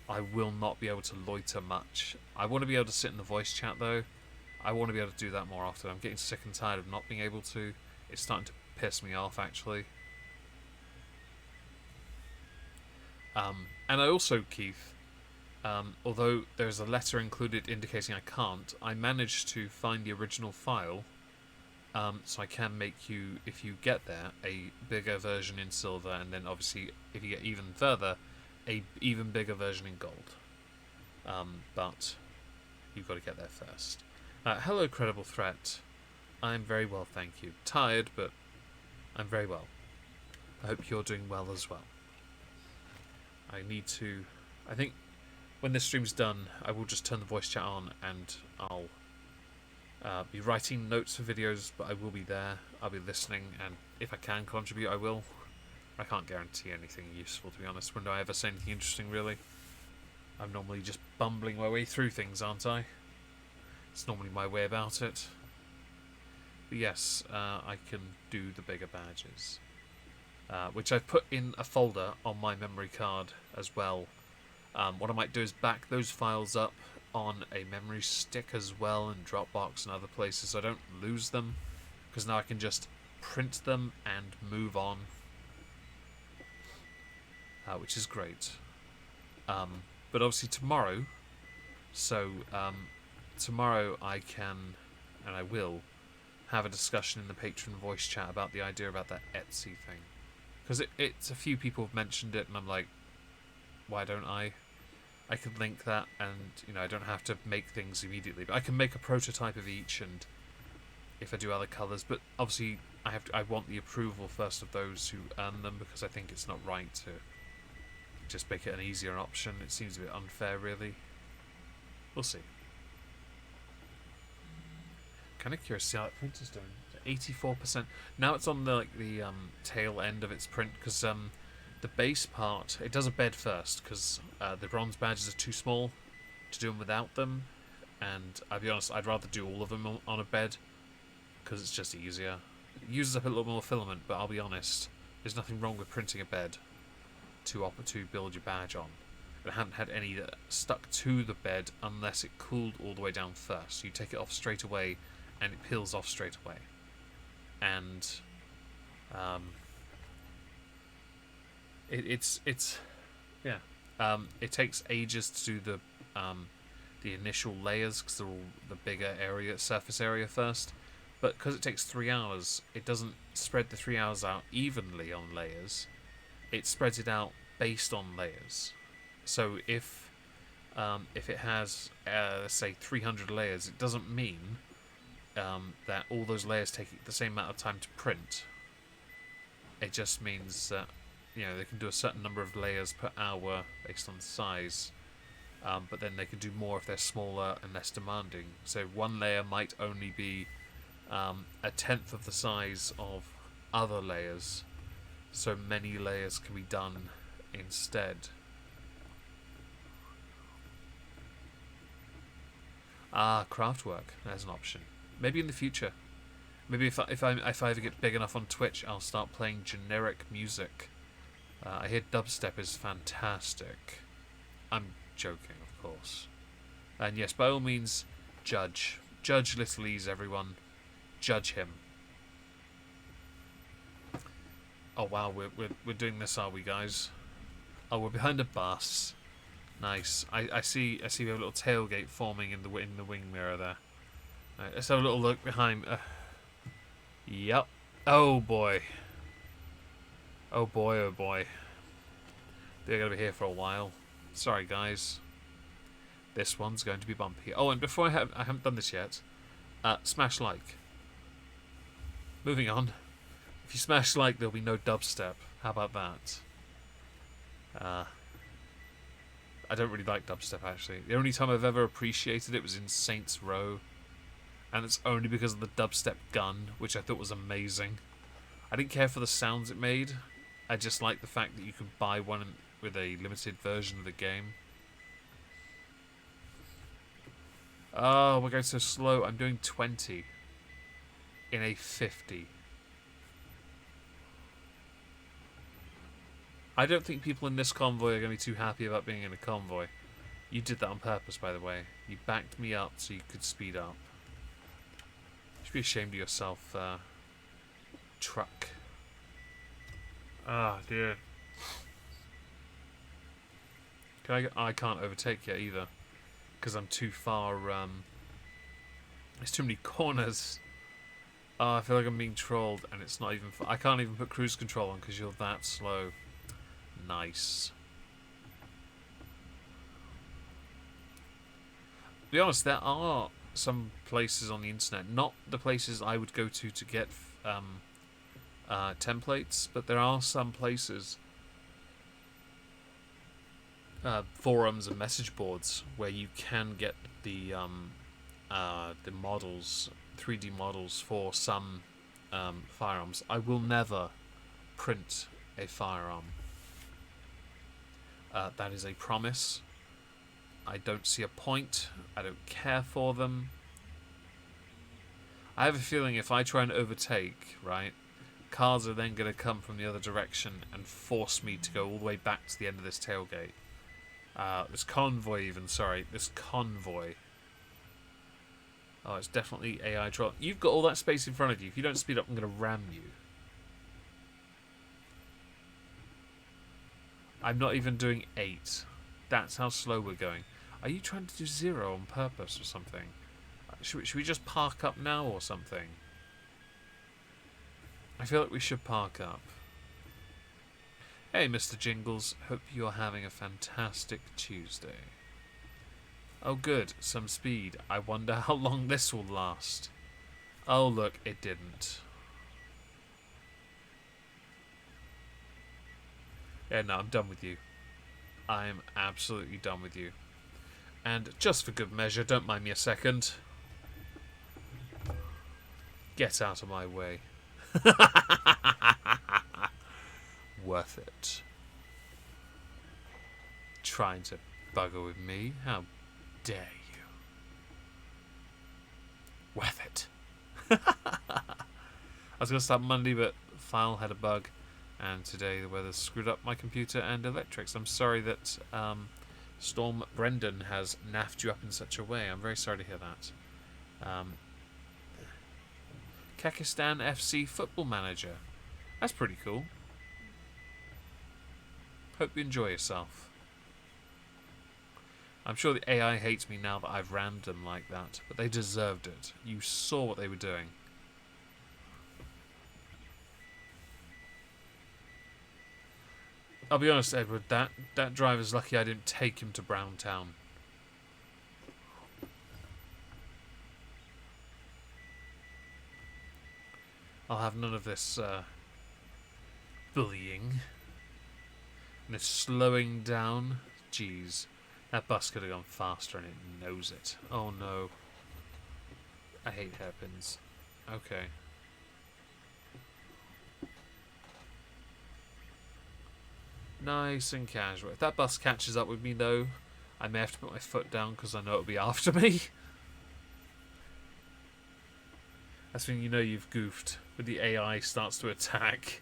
I will not be able to loiter much. I want to be able to sit in the voice chat though. I want to be able to do that more often. I'm getting sick and tired of not being able to. It's starting to piss me off, actually. And I also, Keith, although there's a letter included indicating I can't, I managed to find the original file, so I can make you, if you get there, a bigger version in silver, and then obviously, if you get even further, a even bigger version in gold. But you've got to get there first. Hello, Credible Threat. I'm very well, thank you. Tired, but I'm very well. I hope you're doing well as well. I think when this stream's done, I will just turn the voice chat on, and I'll be writing notes for videos, but I will be there. I'll be listening, and if I can contribute, I will. I can't guarantee anything useful, to be honest. When do I ever say anything interesting, really? I'm normally just bumbling my way through things, aren't I? It's normally my way about it. But yes, I can do the bigger badges. Which I've put in a folder on my memory card as well. What I might do is back those files up on a memory stick as well in Dropbox and other places so I don't lose them. Because now I can just print them and move on. Which is great. But obviously tomorrow, tomorrow I can, and I will, have a discussion in the patron voice chat about the idea about that Etsy thing. Because it's a few people have mentioned it, and I'm like, why don't I? I could link that, and I don't have to make things immediately, but I can make a prototype of each, and if I do other colours, but obviously I want the approval first of those who earn them, because I think it's not right to just make it an easier option. It seems a bit unfair, really. We'll see. Kind of curious to see how that printer's doing. 84%. Now it's on the tail end of its print, because the base part, it does a bed first, because the bronze badges are too small to do them without them, and I'll be honest, I'd rather do all of them on a bed, because it's just easier. It uses up a little more filament, but I'll be honest, there's nothing wrong with printing a bed to build your badge on. but I haven't had any that stuck to the bed unless it cooled all the way down first. So you take it off straight away, and it peels off straight away. And it takes ages to do the initial layers because they're all the bigger surface area first. But because it takes 3 hours, it doesn't spread the 3 hours out evenly on layers. It spreads it out based on layers. So if it has, let's say, 300 layers, it doesn't mean that all those layers take the same amount of time to print. It just means that they can do a certain number of layers per hour based on the size, but then they can do more if they're smaller and less demanding. So one layer might only be a tenth of the size of other layers, so many layers can be done instead. Craft work. There's an option. Maybe in the future. Maybe if I ever get big enough on Twitch, I'll start playing generic music. I hear dubstep is fantastic. I'm joking, of course. And yes, by all means, judge Little Ease, everyone. Judge him. Oh wow, we're doing this, are we, guys? Oh, we're behind a bus. Nice. I see we have a little tailgate forming in the wing mirror there. Right, let's have a little look behind. Yep. Oh boy. Oh boy, oh boy. They're going to be here for a while. Sorry, guys. This one's going to be bumpy. Oh, and before I haven't done this yet. Smash like. Moving on. If you smash like, there'll be no dubstep. How about that? I don't really like dubstep, actually. The only time I've ever appreciated it was in Saints Row. And it's only because of the dubstep gun, which I thought was amazing. I didn't care for the sounds it made. I just liked the fact that you could buy one with a limited version of the game. Oh, we're going so slow. I'm doing 20 in a 50. I don't think people in this convoy are going to be too happy about being in a convoy. You did that on purpose, by the way. You backed me up so you could speed up. You should be ashamed of yourself, truck. Ah, dear. I can't overtake yet either. Because I'm too far, there's too many corners. Oh, I feel like I'm being trolled, and it's not even... I can't even put cruise control on because you're that slow. Nice. To be honest, there are some places on the internet, not the places I would go to get templates, but there are some places, forums and message boards, where you can get the models, 3D models for some firearms. I will never print a firearm. That is a promise. I don't see a point. I don't care for them. I have a feeling if I try and overtake, right, cars are then going to come from the other direction and force me to go all the way back to the end of this tailgate. This convoy even, sorry. This convoy. Oh, it's definitely AI troll. You've got all that space in front of you. If you don't speed up, I'm going to ram you. I'm not even doing 8. That's how slow we're going. Are you trying to do 0 on purpose or something? Should we just park up now or something? I feel like we should park up. Hey, Mr. Jingles. Hope you're having a fantastic Tuesday. Oh, good. Some speed. I wonder how long this will last. Oh, look. It didn't. Yeah, no, I'm done with you. I am absolutely done with you. And just for good measure, don't mind me a second. Get out of my way. Worth it. Trying to bugger with me? How dare you? Worth it. I was going to start Monday, but file had a bug. And today the weather screwed up my computer and electrics. I'm sorry that Storm Brendan has naffed you up in such a way. I'm very sorry to hear that. Kekistan FC football manager. That's pretty cool. Hope you enjoy yourself. I'm sure the AI hates me now that I've rammed them like that, but they deserved it. You saw what they were doing. I'll be honest, Edward, that driver's lucky I didn't take him to Browntown. I'll have none of this bullying. And this slowing down. Jeez. That bus could have gone faster and it knows it. Oh no. I hate hairpins. Okay. Nice and casual. If that bus catches up with me though, I may have to put my foot down because I know it'll be after me. That's when you know you've goofed. When the AI starts to attack.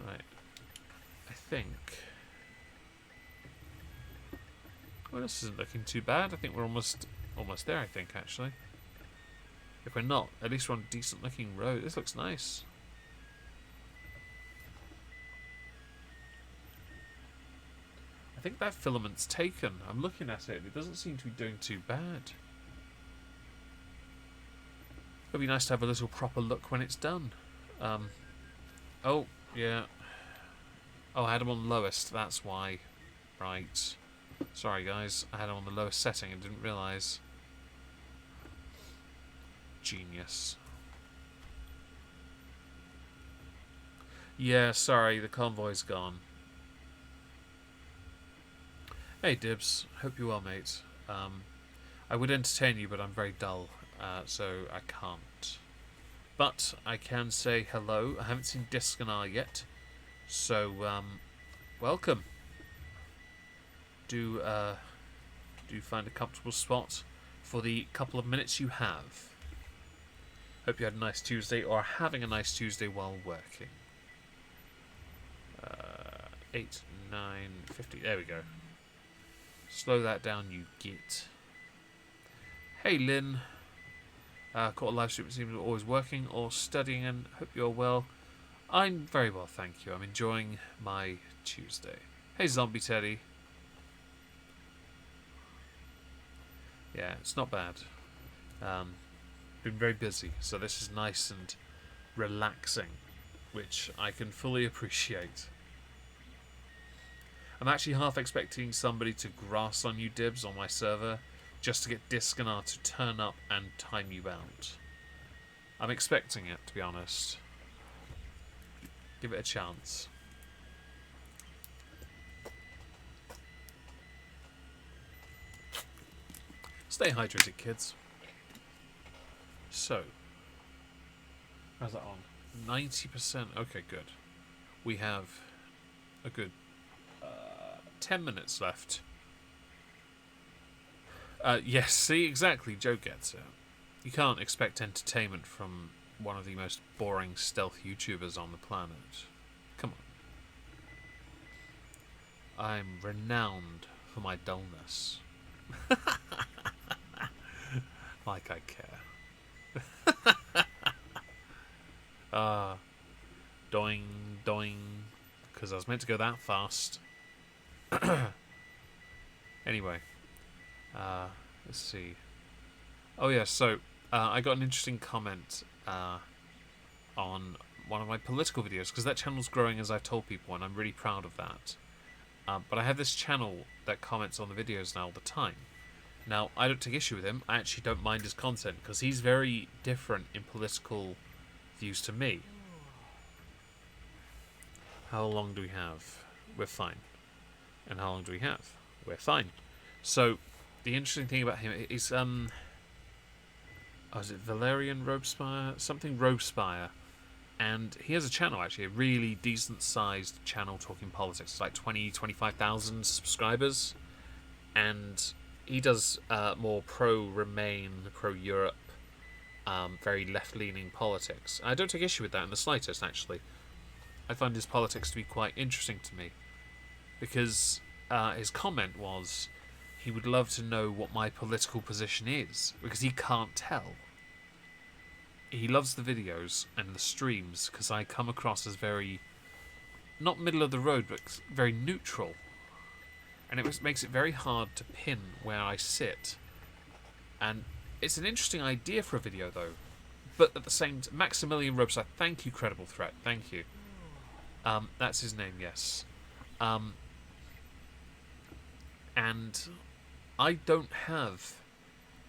Right. I think... well, this isn't looking too bad. I think we're almost there, I think, actually. If we're not, at least we're on a decent looking road. This looks nice. I think that filament's taken. I'm looking at it. It doesn't seem to be doing too bad. It'd be nice to have a little proper look when it's done. Oh, yeah. Oh, I had them on lowest. That's why. Right. Sorry, guys. I had them on the lowest setting and didn't realise. Genius. Yeah, sorry. The convoy's gone. Hey, Dibs. Hope you're well, mate. I would entertain you, but I'm very dull, so I can't. But I can say hello. I haven't seen Diskanar yet, so welcome. Do find a comfortable spot for the couple of minutes you have. Hope you had a nice Tuesday, or are having a nice Tuesday while working. 8, 9, 50. There we go. Slow that down, you git. Hey, Lynn. Caught a live stream. It seems always working or studying, and hope you're well. I'm very well, thank you. I'm enjoying my Tuesday. Hey, Zombie Teddy. Yeah, it's not bad. Been very busy, so this is nice and relaxing, which I can fully appreciate. I'm actually half expecting somebody to grass on you, Dibs, on my server, just to get Diskanar to turn up and time you out. I'm expecting it, to be honest. Give it a chance. Stay hydrated, kids. So, how's that on? 90%. Okay, good. We have a good 10 minutes left. Yes, see, exactly. Joe gets it. You can't expect entertainment from one of the most boring stealth YouTubers on the planet. Come on. I'm renowned for my dullness. Like I care. Doing, doing, because I was meant to go that fast. Anyway, let's see. Oh yeah, so I got an interesting comment on one of my political videos, because that channel's growing, as I've told people, and I'm really proud of that. But I have this channel that comments on the videos now all the time. Now, I don't take issue with him. I actually don't mind his content, because he's very different in political views to me. How long do we have? We're fine. And how long do we have? We're fine. So, the interesting thing about him is, oh, is it Valerian Robespierre? Something Robespierre. And he has a channel, actually, a really decent-sized channel talking politics. It's like 25,000 subscribers. And he does more pro-Remain, pro-Europe, very left-leaning politics. I don't take issue with that in the slightest, actually. I find his politics to be quite interesting to me, because his comment was he would love to know what my political position is, because he can't tell. He loves the videos and the streams because I come across as very, not middle of the road, but very neutral. And it makes it very hard to pin where I sit. And it's an interesting idea for a video, though. But at the same time, Maximilian Robeside, thank you, Credible Threat, thank you. That's his name, yes. And I don't have,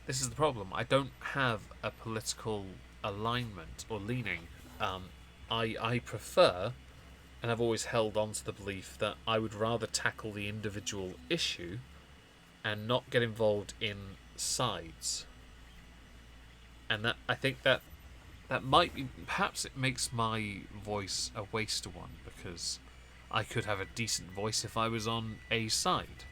this is the problem, I don't have a political alignment or leaning. I prefer, and I've always held on to the belief that I would rather tackle the individual issue and not get involved in sides. And that, I think that might be, perhaps it makes my voice a waste one, because I could have a decent voice if I was on a side.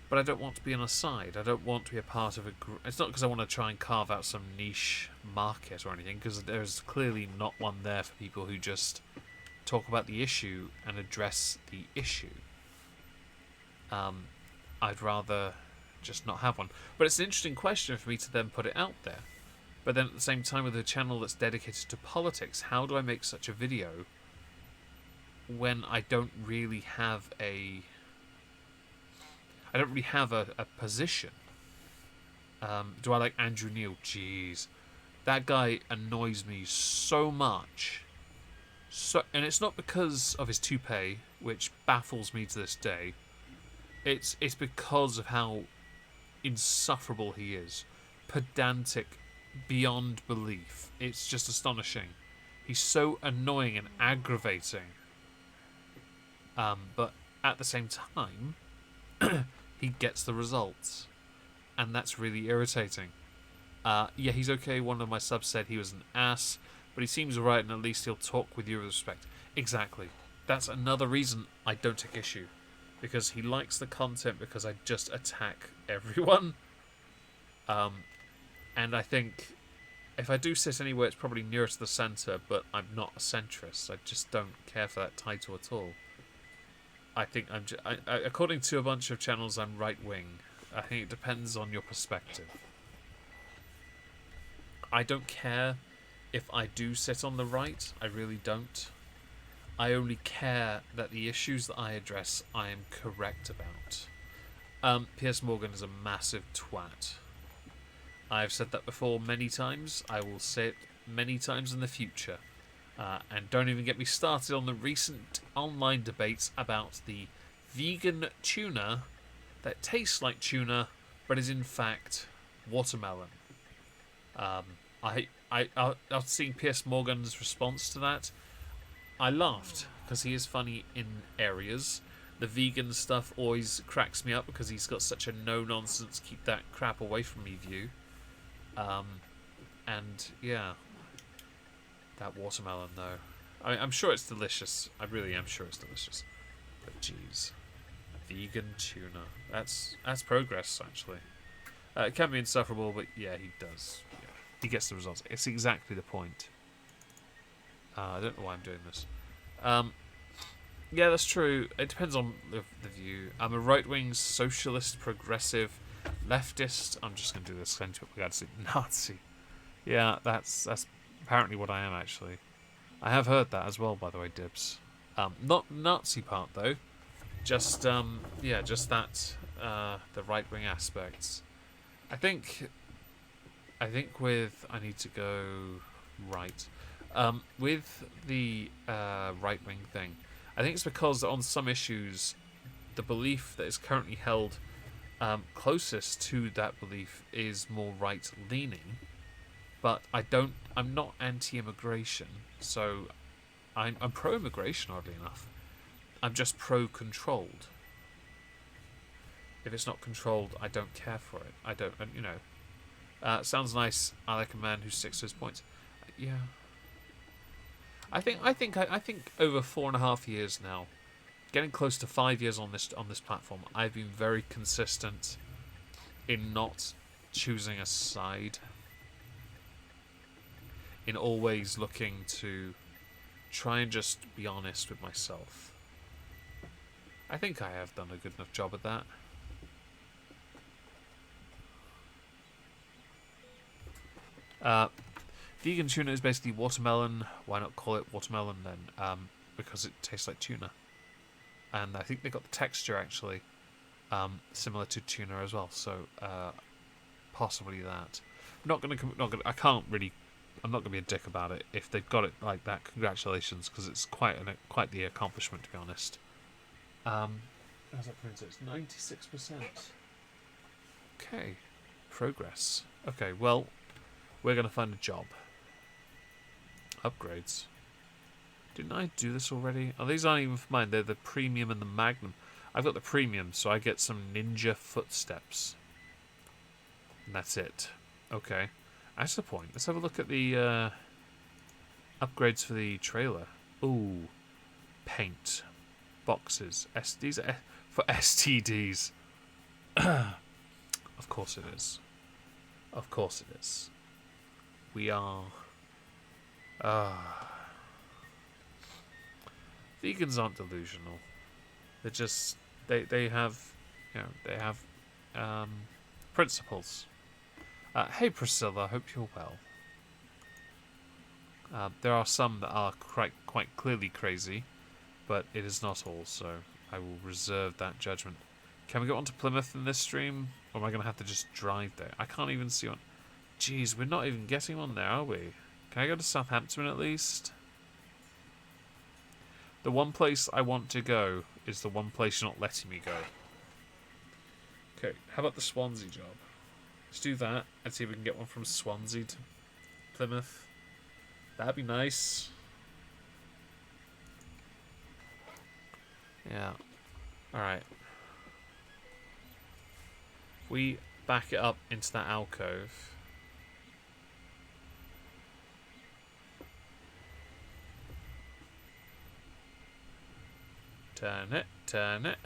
But I don't want to be on a side. I don't want to be a part of a group. It's not because I want to try and carve out some niche market or anything, because there's clearly not one there for people who just talk about the issue and address the issue. I'd rather just not have one. But it's an interesting question for me to then put it out there. But then at the same time, with a channel that's dedicated to politics, how do I make such a video when I don't really have a position? Do I like Andrew Neil? Jeez. That guy annoys me so much. And it's not because of his toupee, which baffles me to this day. It's because of how insufferable he is. Pedantic beyond belief. It's just astonishing. He's so annoying and aggravating. But at the same time, he gets the results. And that's really irritating. Yeah, he's okay. One of my subs said he was an ass, but he seems alright, and at least he'll talk with you with respect. Exactly. That's another reason I don't take issue. Because he likes the content because I just attack everyone. And I think if I do sit anywhere, it's probably nearer to the centre, but I'm not a centrist. I just don't care for that title at all. I think according to a bunch of channels, I'm right-wing. I think it depends on your perspective. I don't care if I do sit on the right. I really don't. I only care that the issues that I address, I am correct about. Piers Morgan is a massive twat. I've said that before many times. I will say it many times in the future. And don't even get me started on the recent online debates about the vegan tuna that tastes like tuna but is in fact watermelon. After seeing Piers Morgan's response to that, I laughed because he is funny in areas. The vegan stuff always cracks me up because he's got such a no-nonsense, keep that crap away from me view. And yeah, that watermelon though. I'm sure it's delicious. I really am sure it's delicious. But jeez, vegan tuna. That's progress actually. It can be insufferable, but yeah, he does. Yeah. He gets the results. It's exactly the point. I don't know why I'm doing this. Yeah, that's true. It depends on the view. I'm a right-wing socialist, progressive, leftist. I'm just going to do this. We got to say Nazi. Yeah, that's apparently what I am actually. I have heard that as well, by the way, Dibs. Not Nazi part though. Just yeah, just that the right-wing aspects. I think with I need to go right. With the right-wing thing, I think it's because on some issues, the belief that is currently held closest to that belief is more right-leaning. But I'm not anti-immigration, so I'm pro-immigration, oddly enough. I'm just pro-controlled. If it's not controlled, I don't care for it. I don't, you know. Sounds nice. I like a man who sticks to his points. Yeah. I think over 4.5 years now, getting close to 5 years on this platform, I've been very consistent in not choosing a side. In always looking to try and just be honest with myself. I think I have done a good enough job at that. Vegan tuna is basically watermelon. Why not call it watermelon then? Because it tastes like tuna. And I think they got the texture actually similar to tuna as well. So possibly that. I can't really. I'm not gonna be a dick about it. If they've got it like that, congratulations, because it's quite the accomplishment, to be honest. How's that print? It's 96%. Okay, progress. Okay, well, we're gonna find a job. Upgrades. Didn't I do this already? Oh, these aren't even for mine. They're the premium and the magnum. I've got the premium, so I get some ninja footsteps. And that's it. Okay. That's the point. Let's have a look at the upgrades for the trailer. Ooh. Paint. Boxes. These are for STDs. Of course it is. Of course it is. We are... Vegans aren't delusional. They're just... They have... You know, they have principles. Hey Priscilla, hope you're well. There are some that are quite clearly crazy, but it is not all, so I will reserve that judgment. Can we get on to Plymouth in this stream, or am I going to have to just drive there? I can't even see one. Jeez, we're not even getting one there, are we? Can I go to Southampton at least? The one place I want to go is the one place you're not letting me go. Okay, how about the Swansea job? Let's do that and see if we can get one from Swansea to Plymouth. That'd be nice. Yeah. Alright. We back it up into that alcove. Turn it, turn it.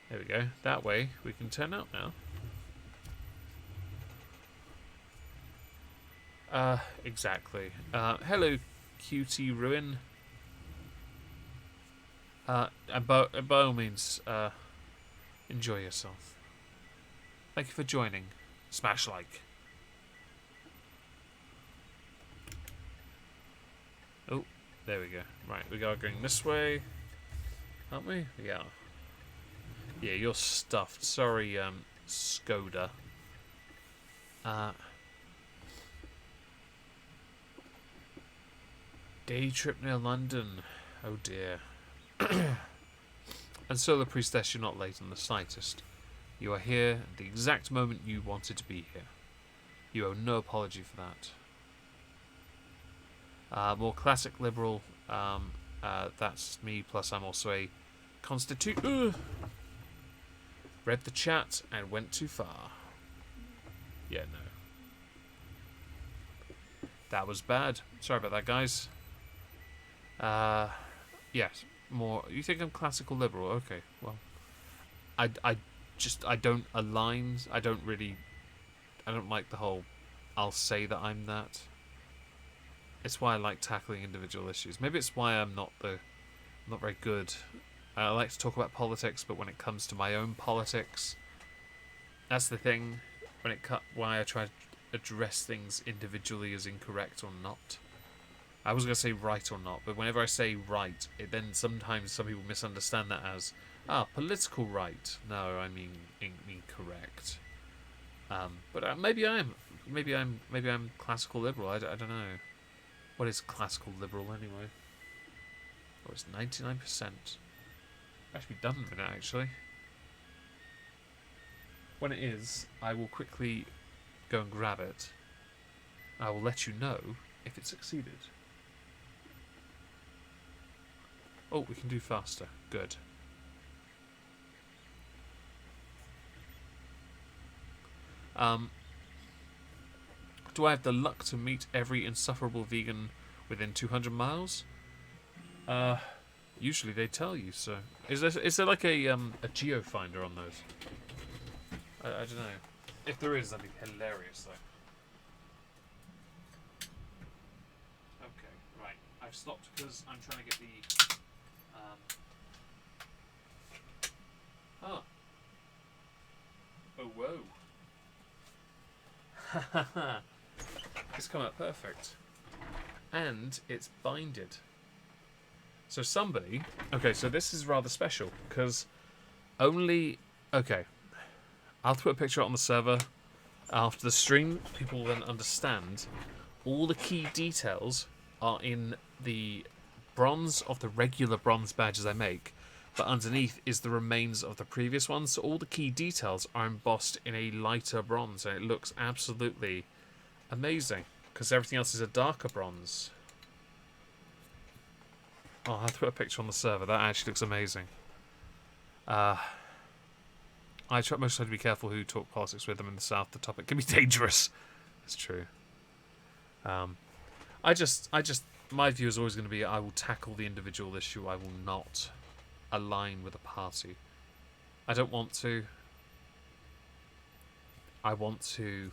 There we go. That way we can turn out now. Exactly. Hello, cutie ruin. And by all means, enjoy yourself. Thank you for joining. Smash like. Oh, there we go. Right, we are going this way, aren't we? Yeah. Yeah, you're stuffed. Sorry, Skoda. Day trip near London. Oh dear. And so the priestess, you're not late in the slightest. You are here at the exact moment you wanted to be here. You owe no apology for that. More classic liberal. That's me, plus I'm also a read the chat and went too far. Yeah, no. That was bad. Sorry about that, guys. Yes, more... You think I'm classical liberal? Okay, well... I don't align... I don't like the whole... I'll say that I'm that. It's why I like tackling individual issues. Maybe it's why I'm not very good. I like to talk about politics, but when it comes to my own politics, that's the thing. Why I try to address things individually as incorrect or not. I was going to say right or not, but whenever I say right, then sometimes some people misunderstand that as political right. No, I mean incorrect. But maybe I'm classical liberal. I don't know. What is classical liberal anyway? Oh, it's 99%. I should be done with it actually. When it is, I will quickly go and grab it. I will let you know if it succeeded. Oh, we can do faster. Good. Do I have the luck to meet every insufferable vegan within 200 miles? Usually they tell you so. Is there like a geofinder on those? I don't know. If there is, that'd be hilarious though. Okay. I've stopped because I'm trying to get the... Oh, whoa. It's come out perfect. And it's binded. So somebody... Okay, so this is rather special, because only... Okay, I'll put a picture on the server after the stream. People will then understand all the key details are in the bronze of the regular bronze badges I make, but underneath is the remains of the previous ones. So all the key details are embossed in a lighter bronze, and it looks absolutely amazing because everything else is a darker bronze. Oh, I'll have to put a picture on the server. That actually looks amazing. I try to be careful who talk politics with them in the South. The topic can be dangerous. It's true. My view is always going to be I will tackle the individual issue. I will not align with a party. I don't want to. I want to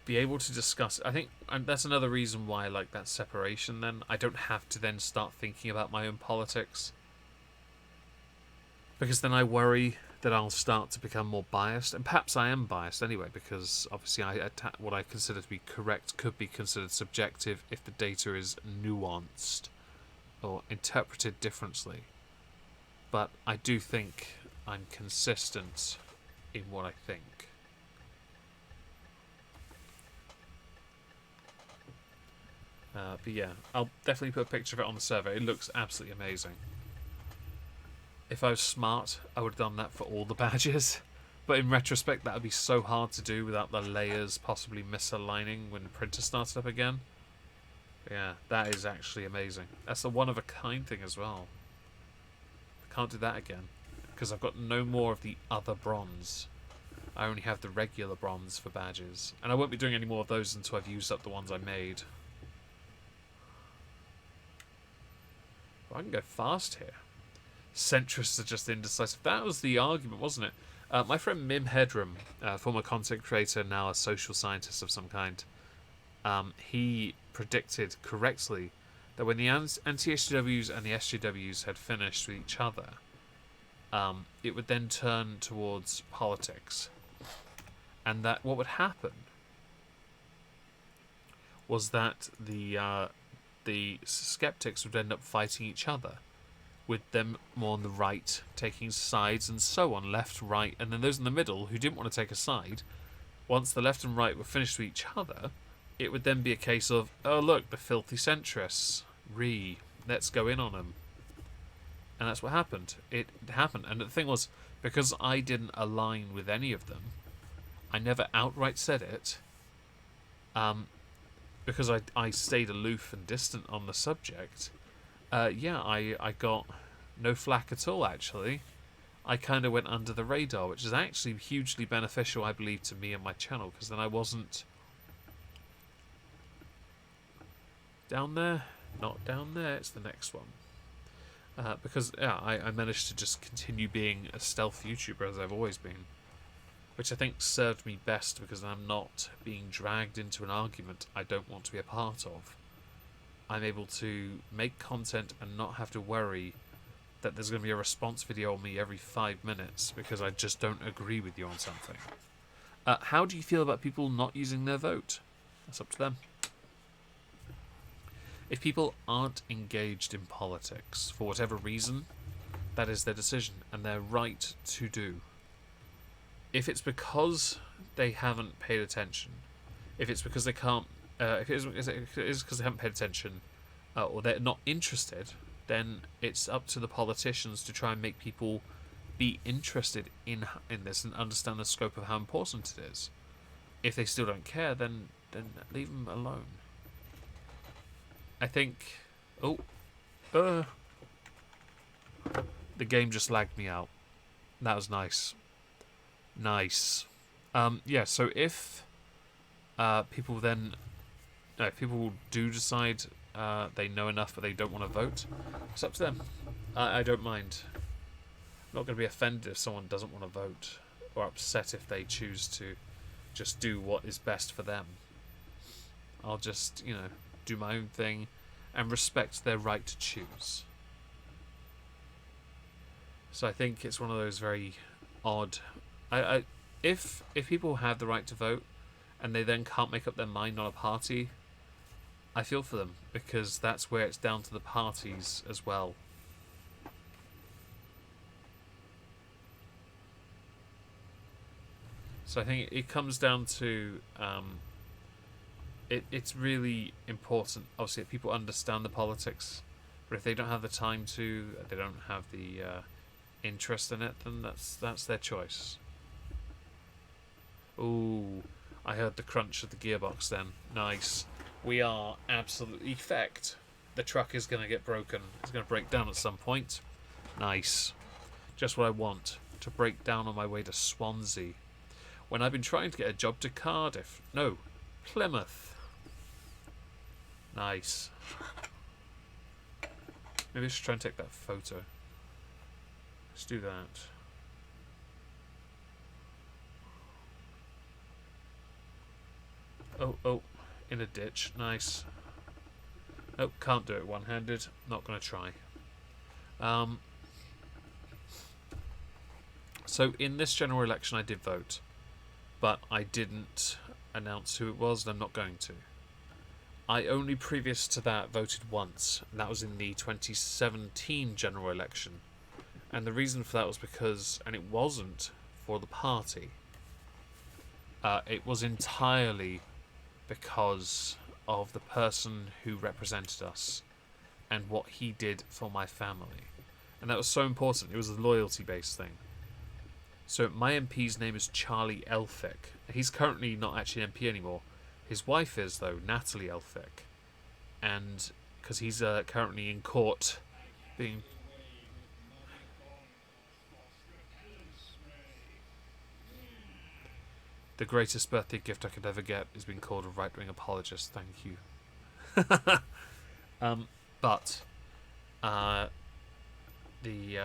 be able to discuss. I think, and that's another reason why I like that separation. Then I don't have to then start thinking about my own politics, because then I worry that I'll start to become more biased, and perhaps I am biased anyway, because obviously what I consider to be correct could be considered subjective if the data is nuanced or interpreted differently. But I do think I'm consistent in what I think. But yeah, I'll definitely put a picture of it on the server. It looks absolutely amazing. If I was smart, I would have done that for all the badges. But in retrospect, that would be so hard to do without the layers possibly misaligning when the printer started up again. But yeah, that is actually amazing. That's a one-of-a-kind thing as well. I can't do that again, because I've got no more of the other bronze. I only have the regular bronze for badges. And I won't be doing any more of those until I've used up the ones I made. Well, I can go fast here. Centrists are just indecisive. That was the argument, wasn't it? My friend Mim Headroom, former content creator, now a social scientist of some kind, he predicted correctly that when the anti-SJWs and the SJWs had finished with each other, it would then turn towards politics. And that what would happen was that the skeptics would end up fighting each other, with them more on the right taking sides and so on, left, right, and then those in the middle who didn't want to take a side, once the left and right were finished with each other, it would then be a case of, oh look, the filthy centrists, let's go in on them. And that's what happened. It happened, and the thing was, because I didn't align with any of them, I never outright said it, because I stayed aloof and distant on the subject. I got no flack at all, actually. I kind of went under the radar, which is actually hugely beneficial, I believe, to me and my channel, because then I wasn't down there. Not down there, it's the next one. Because, yeah, I managed to just continue being a stealth YouTuber as I've always been, which I think served me best, because I'm not being dragged into an argument I don't want to be a part of. I'm able to make content and not have to worry that there's going to be a response video on me every 5 minutes because I just don't agree with you on something. How do you feel about people not using their vote? That's up to them. If people aren't engaged in politics for whatever reason, that is their decision and their right to do. If it's because they haven't paid attention, if it's because they can't, if it is because they haven't paid attention, or they're not interested, then it's up to the politicians to try and make people be interested in this and understand the scope of how important it is. If they still don't care, then leave them alone. I think... the game just lagged me out. That was nice. Nice. Yeah, so if people then... if people do decide they know enough but they don't want to vote, it's up to them. I don't mind. I'm not going to be offended if someone doesn't want to vote, or upset if they choose to just do what is best for them. I'll just, do my own thing and respect their right to choose. So I think it's one of those very odd. If people have the right to vote and they then can't make up their mind on a party, I feel for them, because that's where it's down to the parties as well. So I think it comes down to it's really important, obviously, that people understand the politics. But if they don't have the time to, they don't have the interest in it, then that's their choice. Ooh, I heard the crunch of the gearbox then. Nice. We are absolutely fecked. The truck is going to get broken. It's going to break down at some point. Nice. Just what I want. To break down on my way to Swansea. When I've been trying to get a job to Cardiff. No, Plymouth. Nice. Maybe I should try and take that photo. Let's do that. Oh, in a ditch. Nice. Oh, can't do it one-handed. Not going to try. So in this general election I did vote, but I didn't announce who it was, and I'm not going to. I only previous to that voted once, and that was in the 2017 general election. And the reason for that was because, and it wasn't for the party, it was entirely because of the person who represented us and what he did for my family. And that was so important. It was a loyalty-based thing. So my MP's name is Charlie Elphick. He's currently not actually an MP anymore. His wife is, though, Natalie Elphick. And because he's currently in court being... The greatest birthday gift I could ever get is being called a right-wing apologist. Thank you. But the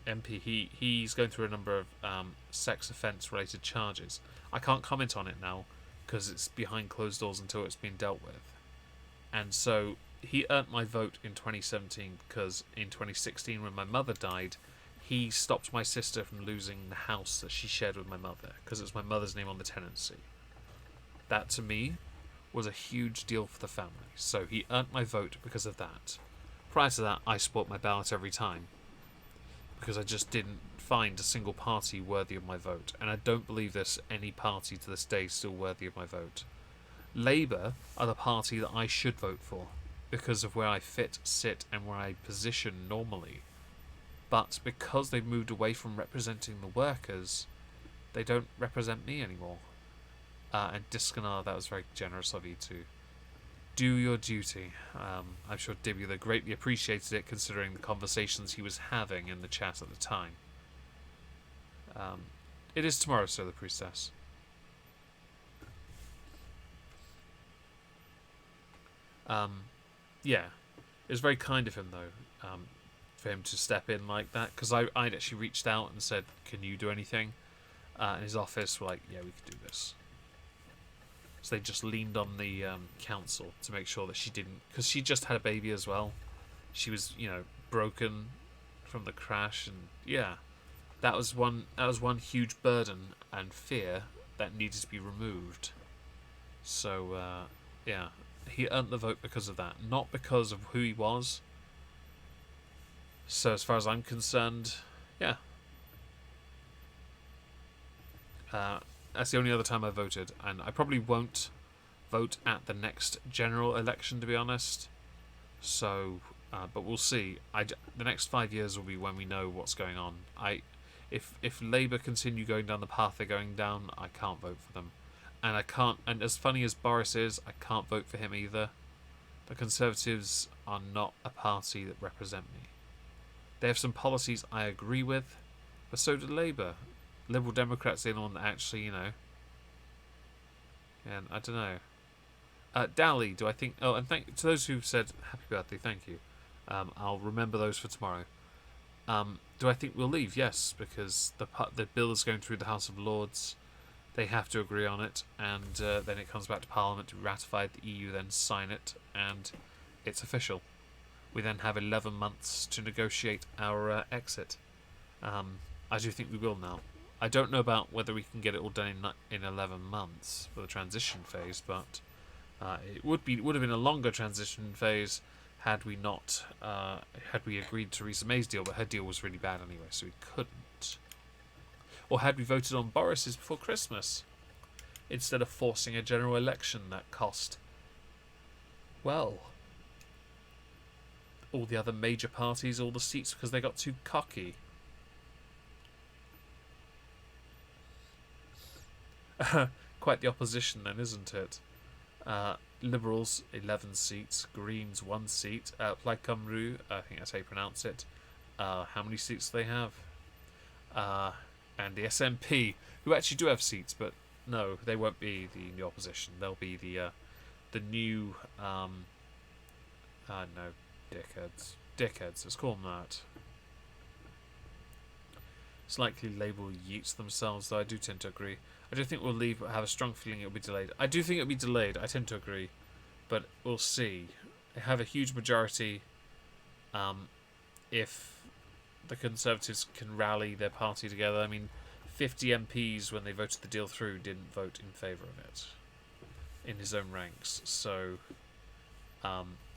MP, he's going through a number of sex offence-related charges. I can't comment on it now because it's behind closed doors until it's been dealt with. And so he earned my vote in 2017 because in 2016, when my mother died, he stopped my sister from losing the house that she shared with my mother because it was my mother's name on the tenancy. That, to me, was a huge deal for the family. So he earned my vote because of that. Prior to that, I support my ballot every time because I just didn't find a single party worthy of my vote. And I don't believe there's any party to this day still worthy of my vote. Labour are the party that I should vote for because of where I fit, sit, and where I position normally. But because they've moved away from representing the workers, they don't represent me anymore. And Diskanar, that was very generous of you to do your duty. I'm sure Dibula greatly appreciated it, considering the conversations he was having in the chat at the time. It is tomorrow, Sir the Priestess. Yeah, it was very kind of him, though, for him to step in like that, because I'd actually reached out and said, can you do anything? And his office were like, yeah, we could do this. So they just leaned on the council to make sure that she didn't, because she just had a baby as well. She was, broken from the crash, and yeah, that was one huge burden and fear that needed to be removed. So yeah, he earned the vote because of that, not because of who he was. So as far as I'm concerned, yeah. That's the only other time I voted, and I probably won't vote at the next general election, to be honest. So, but we'll see. The next 5 years will be when we know what's going on. If Labour continue going down the path they're going down, I can't vote for them, and I can't. And as funny as Boris is, I can't vote for him either. The Conservatives are not a party that represent me. They have some policies I agree with, but so do Labour. Liberal Democrats, the only one that actually, and I don't know. Dally, do I think... Oh, and thank to those who said happy birthday, thank you. I'll remember those for tomorrow. Do I think we'll leave? Yes, because the bill is going through the House of Lords. They have to agree on it, and then it comes back to Parliament to be ratified. The EU then sign it, and it's official. We then have 11 months to negotiate our exit. I do think we will now. I don't know about whether we can get it all done in 11 months for the transition phase, but it would have been a longer transition phase had we not had we agreed to Theresa May's deal, but her deal was really bad anyway, so we couldn't. Or had we voted on Boris's before Christmas, instead of forcing a general election that cost, well, all the other major parties all the seats because they got too cocky. Quite the opposition then, isn't it? Liberals 11 seats, Greens 1 seat, Plaid Cymru, I think that's how you pronounce it. How many seats do they have? And the SNP, who actually do have seats, but no, they won't be the new opposition. They'll be the new no, dickheads. Let's call them that. It's likely Labour will yeet themselves, though I do tend to agree. I do think we'll leave, but I have a strong feeling it'll be delayed. I do think it'll be delayed. I tend to agree, but we'll see. They have a huge majority. If the Conservatives can rally their party together, I mean, 50 MPs when they voted the deal through didn't vote in favour of it in his own ranks. So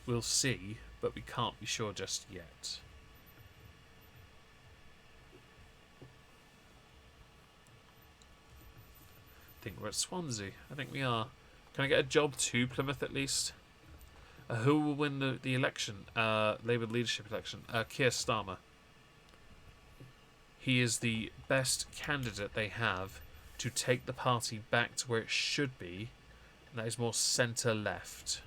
we'll see, but we can't be sure just yet. I think we're at Swansea. I think we are. Can I get a job to Plymouth at least? Who will win the election? Labour leadership election? Keir Starmer. He is the best candidate they have to take the party back to where it should be, and that is more centre-left.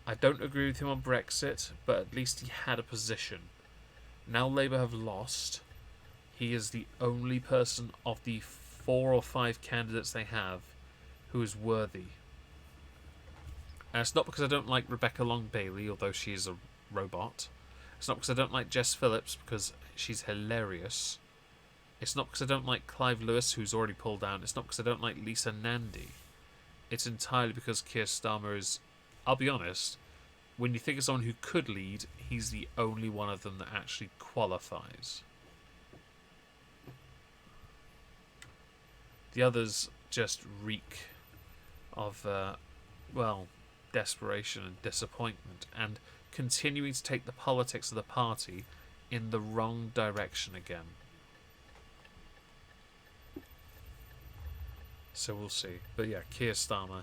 I don't agree with him on Brexit, but at least he had a position. Now Labour have lost. He is the only person of the 4 or 5 candidates they have who is worthy. And it's not because I don't like Rebecca Long-Bailey, although she is a robot. It's not because I don't like Jess Phillips, because she's hilarious. It's not because I don't like Clive Lewis, who's already pulled down. It's not because I don't like Lisa Nandy. It's entirely because Keir Starmer is, I'll be honest, when you think of someone who could lead, he's the only one of them that actually qualifies. The others just reek of, well, desperation and disappointment, and continuing to take the politics of the party in the wrong direction again. So we'll see. But yeah, Keir Starmer.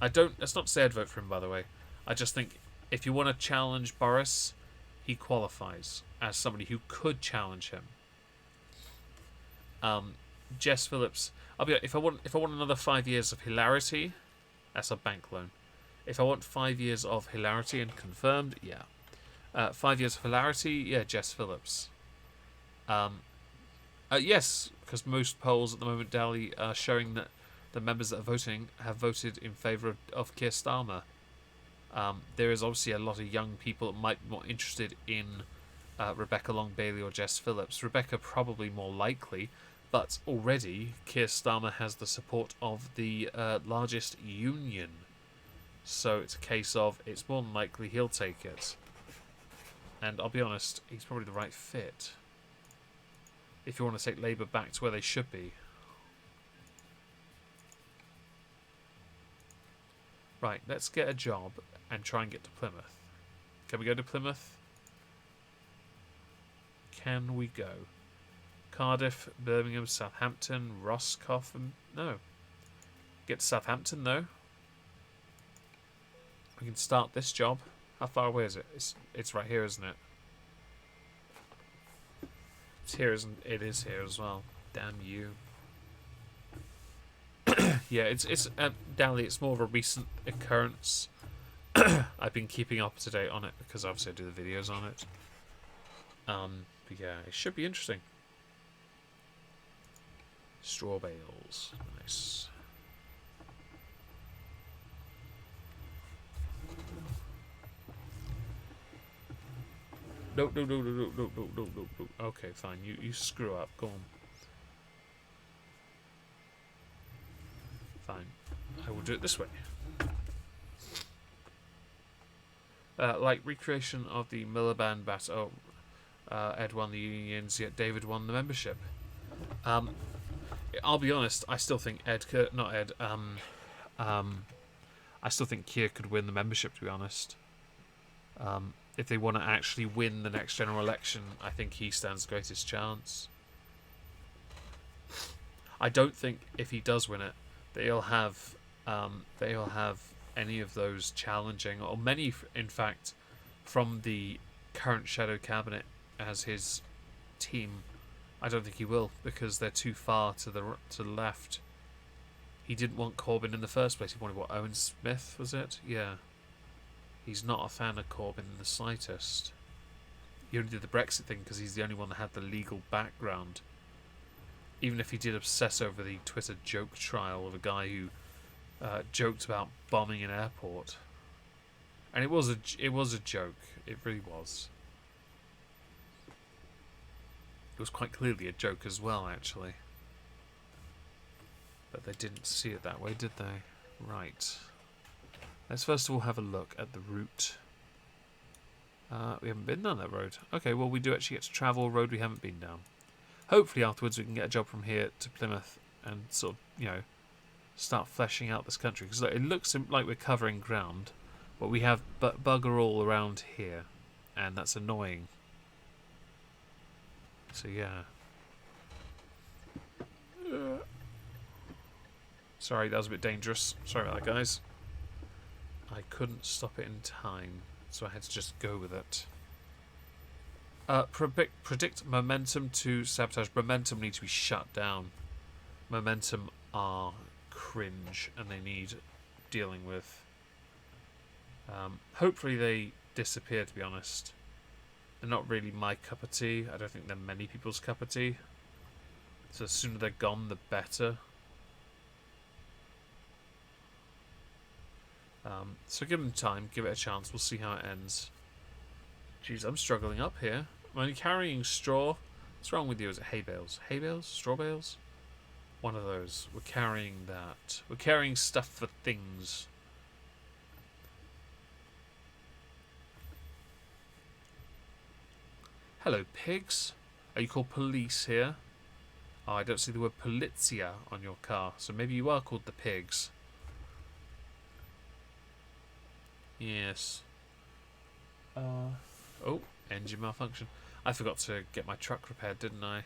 That's not to say I'd vote for him, by the way. I just think if you want to challenge Boris, he qualifies as somebody who could challenge him. Jess Phillips. If I want another 5 years of hilarity, that's a bank loan. If I want 5 years of hilarity and confirmed, yeah. 5 years of hilarity, yeah, Jess Phillips. Yes, because most polls at the moment, Dally, are showing that the members that are voting have voted in favour of Keir Starmer. There is obviously a lot of young people that might be more interested in Rebecca Long-Bailey or Jess Phillips. Rebecca probably more likely, but already Keir Starmer has the support of the largest union. So it's a case of, it's more than likely he'll take it. And I'll be honest, he's probably the right fit. If you want to take Labour back to where they should be. Right, let's get a job and try and get to Plymouth. Can we go to Plymouth? Can we go? Cardiff, Birmingham, Southampton, Roscoff, no. Get to Southampton though. We can start this job. How far away is it? It's right here, isn't it? It's here, isn't it? It is here as well. Damn you. Yeah, it's Dally, it's more of a recent occurrence. I've been keeping up to date on it because obviously I do the videos on it. But yeah, it should be interesting. Straw bales. Nice. No. Okay, fine. You screw up. Go on. Fine. I will do it this way. Like recreation of the Miliband battle. Ed won the unions, yet David won the membership. Um, I'll be honest. I still think not Ed. I still think Keir could win the membership. To be honest, if they want to actually win the next general election, I think he stands the greatest chance. I don't think if he does win it, they'll have any of those challenging, or many, in fact, from the current shadow cabinet as his team. I don't think he will, because they're too far to the left. He didn't want Corbyn in the first place. He wanted Owen Smith, was it? Yeah. He's not a fan of Corbyn in the slightest. He only did the Brexit thing because he's the only one that had the legal background. Even if he did obsess over the Twitter joke trial of a guy who joked about bombing an airport, and it was a joke. It really was. It was quite clearly a joke as well, actually. But they didn't see it that way, did they? Right. Let's first of all have a look at the route. We haven't been down that road. Okay, well we do actually get to travel a road we haven't been down. Hopefully afterwards we can get a job from here to Plymouth and sort of, start fleshing out this country. Because it looks like we're covering ground, but we have bugger all around here. And that's annoying. So yeah. Sorry, that was a bit dangerous. Sorry about that, guys. I couldn't stop it in time, so I had to just go with it. Predict momentum to sabotage. Momentum need to be shut down. Momentum are cringe, and they need dealing with. Hopefully they disappear, to be honest. They're not really my cup of tea. I don't think they're many people's cup of tea. So the sooner they're gone, the better. So give them time, give it a chance. We'll see how it ends. Jeez, I'm struggling up here. I'm only carrying straw. What's wrong with you? Is it hay bales? Hay bales? Straw bales? One of those. We're carrying that. We're carrying stuff for things. Hello, pigs. Are you called police here? Oh, I don't see the word polizia on your car, so maybe you are called the pigs. Yes. Oh, engine malfunction. I forgot to get my truck repaired, didn't I?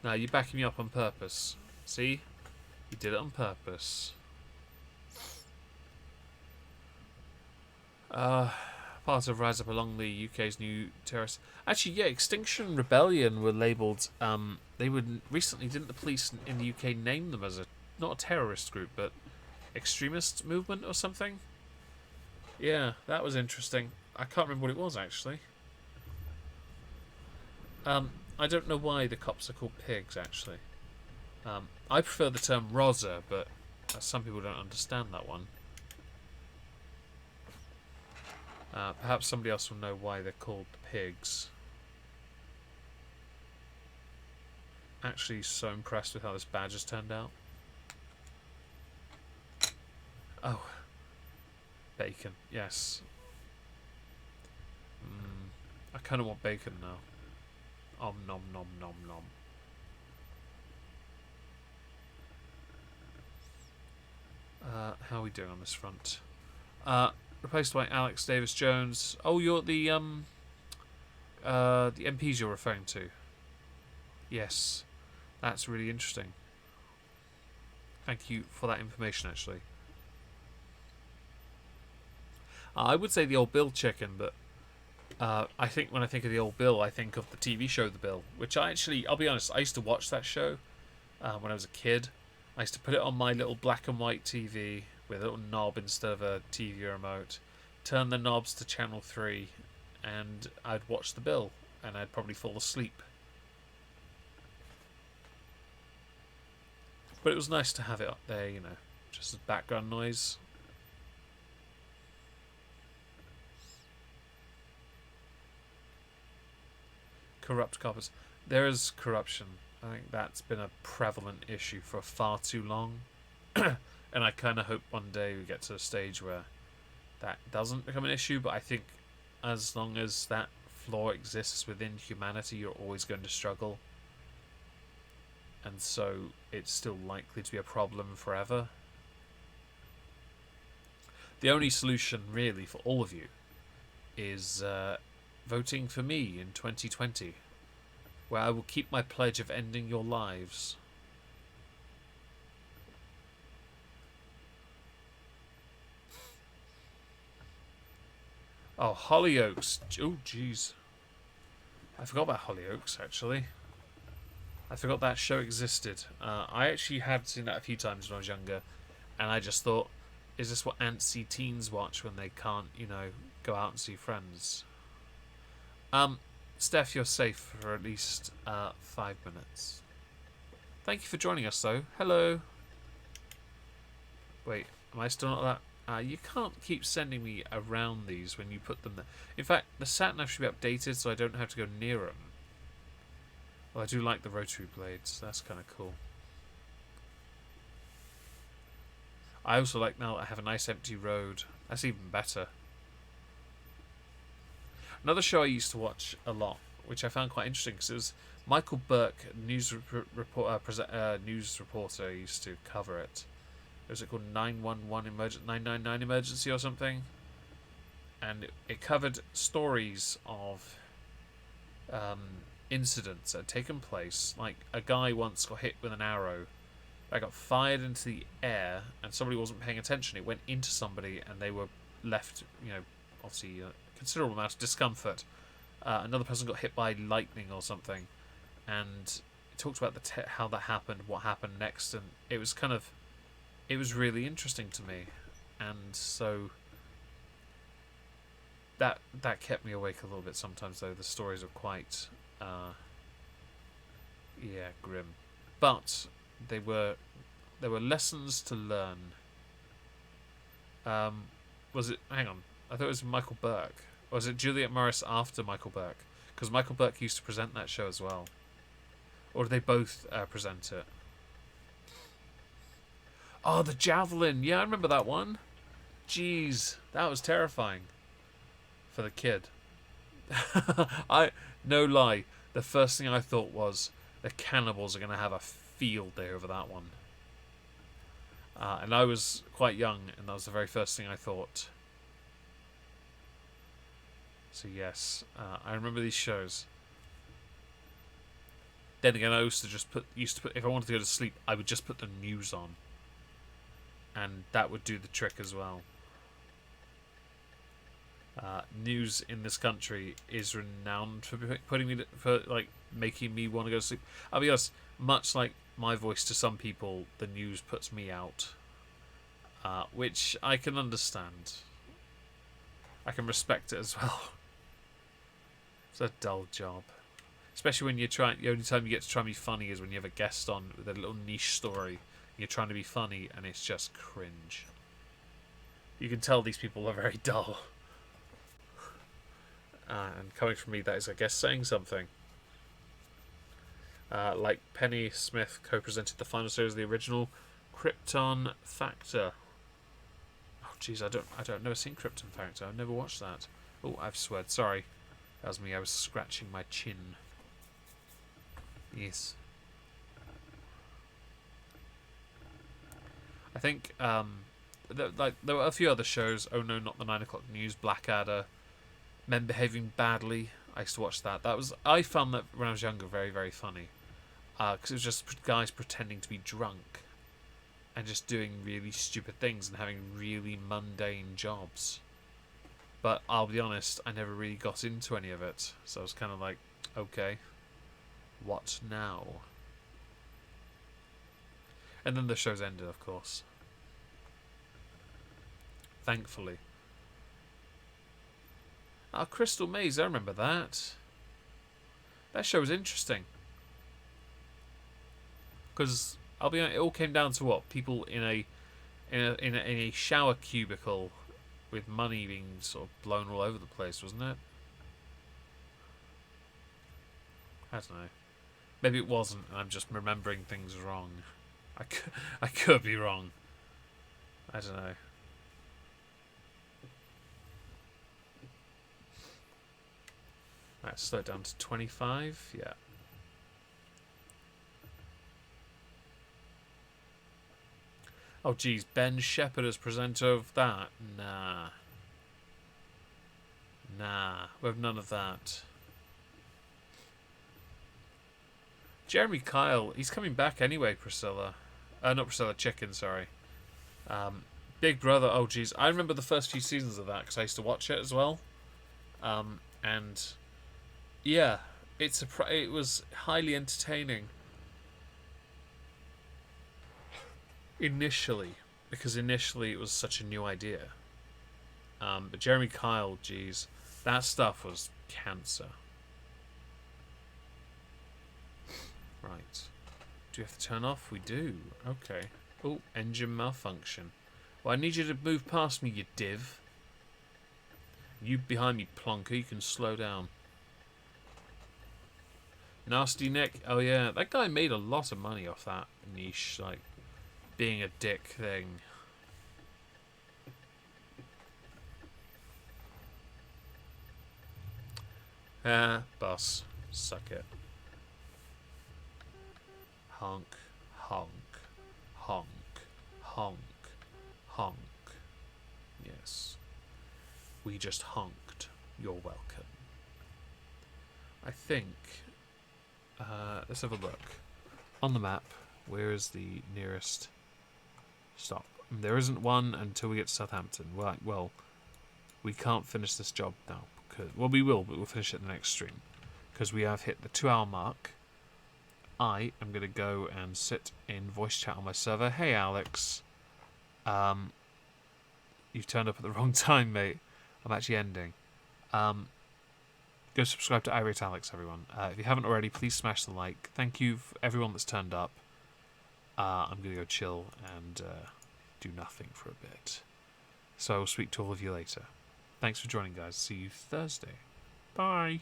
Now, you're backing me up on purpose. See? You did it on purpose. Part of Rise Up along the UK's new terrorist. Actually, yeah, Extinction Rebellion were labelled. They were recently. Didn't the police in the UK name them as not a terrorist group, but extremist movement or something? Yeah, that was interesting. I can't remember what it was actually. I don't know why the cops are called pigs actually. I prefer the term Rosa, but some people don't understand that one. Perhaps somebody else will know why they're called pigs. Actually, so impressed with how this badge has turned out. Oh, bacon. Yes. I kind of want bacon now. Om nom nom nom nom. How are we doing on this front? Replaced by Alex Davis Jones. Oh, you're the MPs you're referring to. Yes, that's really interesting. Thank you for that information. Actually, I would say the old Bill chicken, but I think when I think of the old Bill, I think of the TV show The Bill, which I'll be honest, I used to watch that show when I was a kid. I used to put it on my little black and white TV with a little knob instead of a TV remote, turn the knobs to channel 3, and I'd watch The Bill, and I'd probably fall asleep. But it was nice to have it up there, just as background noise. Corrupt coppers. There is corruption. I think that's been a prevalent issue for far too long. And I kind of hope one day we get to a stage where that doesn't become an issue, but I think as long as that flaw exists within humanity, you're always going to struggle. And so it's still likely to be a problem forever. The only solution, really, for all of you is voting for me in 2020, where I will keep my pledge of ending your lives. Oh, Hollyoaks. Oh, jeez. I forgot about Hollyoaks, actually. I forgot that show existed. I actually had seen that a few times when I was younger, and I just thought, is this what antsy teens watch when they can't, go out and see friends? Steph, you're safe for at least 5 minutes. Thank you for joining us, though. Hello. Wait, am I still not that? You can't keep sending me around these when you put them there. In fact, the sat-nav should be updated so I don't have to go near them. Well, I do like the rotary blades. That's kind of cool. I also like now I have a nice empty road. That's even better. Another show I used to watch a lot, which I found quite interesting, because it was Michael Burke, news reporter, used to cover it. Was it called 999 Emergency or something? And it covered stories of incidents that had taken place. Like, a guy once got hit with an arrow that got fired into the air, and somebody wasn't paying attention. It went into somebody, and they were left, obviously a considerable amount of discomfort. Another person got hit by lightning or something, and it talked about how that happened, what happened next, and it was really interesting to me, and so that kept me awake a little bit sometimes. Though the stories are quite, grim, but there were lessons to learn. Was it? Hang on, I thought it was Michael Burke. Or was it Juliet Morris after Michael Burke? Because Michael Burke used to present that show as well, or did they both present it? Oh, the javelin. Yeah, I remember that one. Jeez, that was terrifying for the kid. No lie, the first thing I thought was the cannibals are going to have a field day over that one. And I was quite young, and that was the very first thing I thought. So yes, I remember these shows. Then again, I used to put if I wanted to go to sleep, I would just put the news on. And that would do the trick as well. News in this country is renowned for making me want to go to sleep. I'll be honest, much like my voice to some people, the news puts me out, which I can understand. I can respect it as well. It's a dull job, especially when you're trying. The only time you get to try and be funny is when you have a guest on with a little niche story. You're trying to be funny, and it's just cringe. You can tell these people are very dull. And coming from me, that is, I guess, saying something. Like Penny Smith co-presented the final series of the original Krypton Factor. Oh, jeez, I've never seen Krypton Factor. I've never watched that. Oh, I've sweared. Sorry, that was me. I was scratching my chin. Yes. I think there were a few other shows. Oh no, not the 9 o'clock news. Blackadder, Men Behaving Badly. I used to watch that. I found that when I was younger very, very funny, because it was just guys pretending to be drunk and just doing really stupid things and having really mundane jobs. But I'll be honest, I never really got into any of it, so I was kind of like, okay, what now? And then the show's ended, of course. Thankfully. Crystal Maze, I remember that. That show was interesting. Because, I'll be honest, it all came down to what? People in a shower cubicle with money being sort of blown all over the place, wasn't it? I don't know. Maybe it wasn't, and I'm just remembering things wrong. I could be wrong. I don't know. Right, slow it down to 25. Yeah. Oh, geez. Ben Shepherd as presenter of that? Nah. Nah. We have none of that. Jeremy Kyle. He's coming back anyway, Priscilla. Not Priscilla. Chicken, sorry. Big Brother. Oh, geez. I remember the first few seasons of that because I used to watch it as well. And... yeah. It was highly entertaining. Initially, because initially it was such a new idea. But Jeremy Kyle, geez, that stuff was cancer. Right. Do we have to turn off? We do. Okay. Oh, engine malfunction. Well, I need you to move past me, you div. You behind me, plonker, you can slow down. Nasty Nick. Oh, yeah. That guy made a lot of money off that niche, like, being a dick thing. Boss. Suck it. Honk, honk, honk, honk, honk. Yes. We just honked. You're welcome. I think... let's have a look. On the map, where is the nearest stop? There isn't one until we get to Southampton. Right, well, we can't finish this job now. Well, we will, but we'll finish it in the next stream. Because we have hit the 2-hour mark. I am going to go and sit in voice chat on my server. Hey, Alex. You've turned up at the wrong time, mate. I'm actually ending. Go subscribe to iRate Alex, everyone. If you haven't already, please smash the like. Thank you for everyone that's turned up. I'm going to go chill and do nothing for a bit. So I'll speak to all of you later. Thanks for joining, guys. See you Thursday. Bye.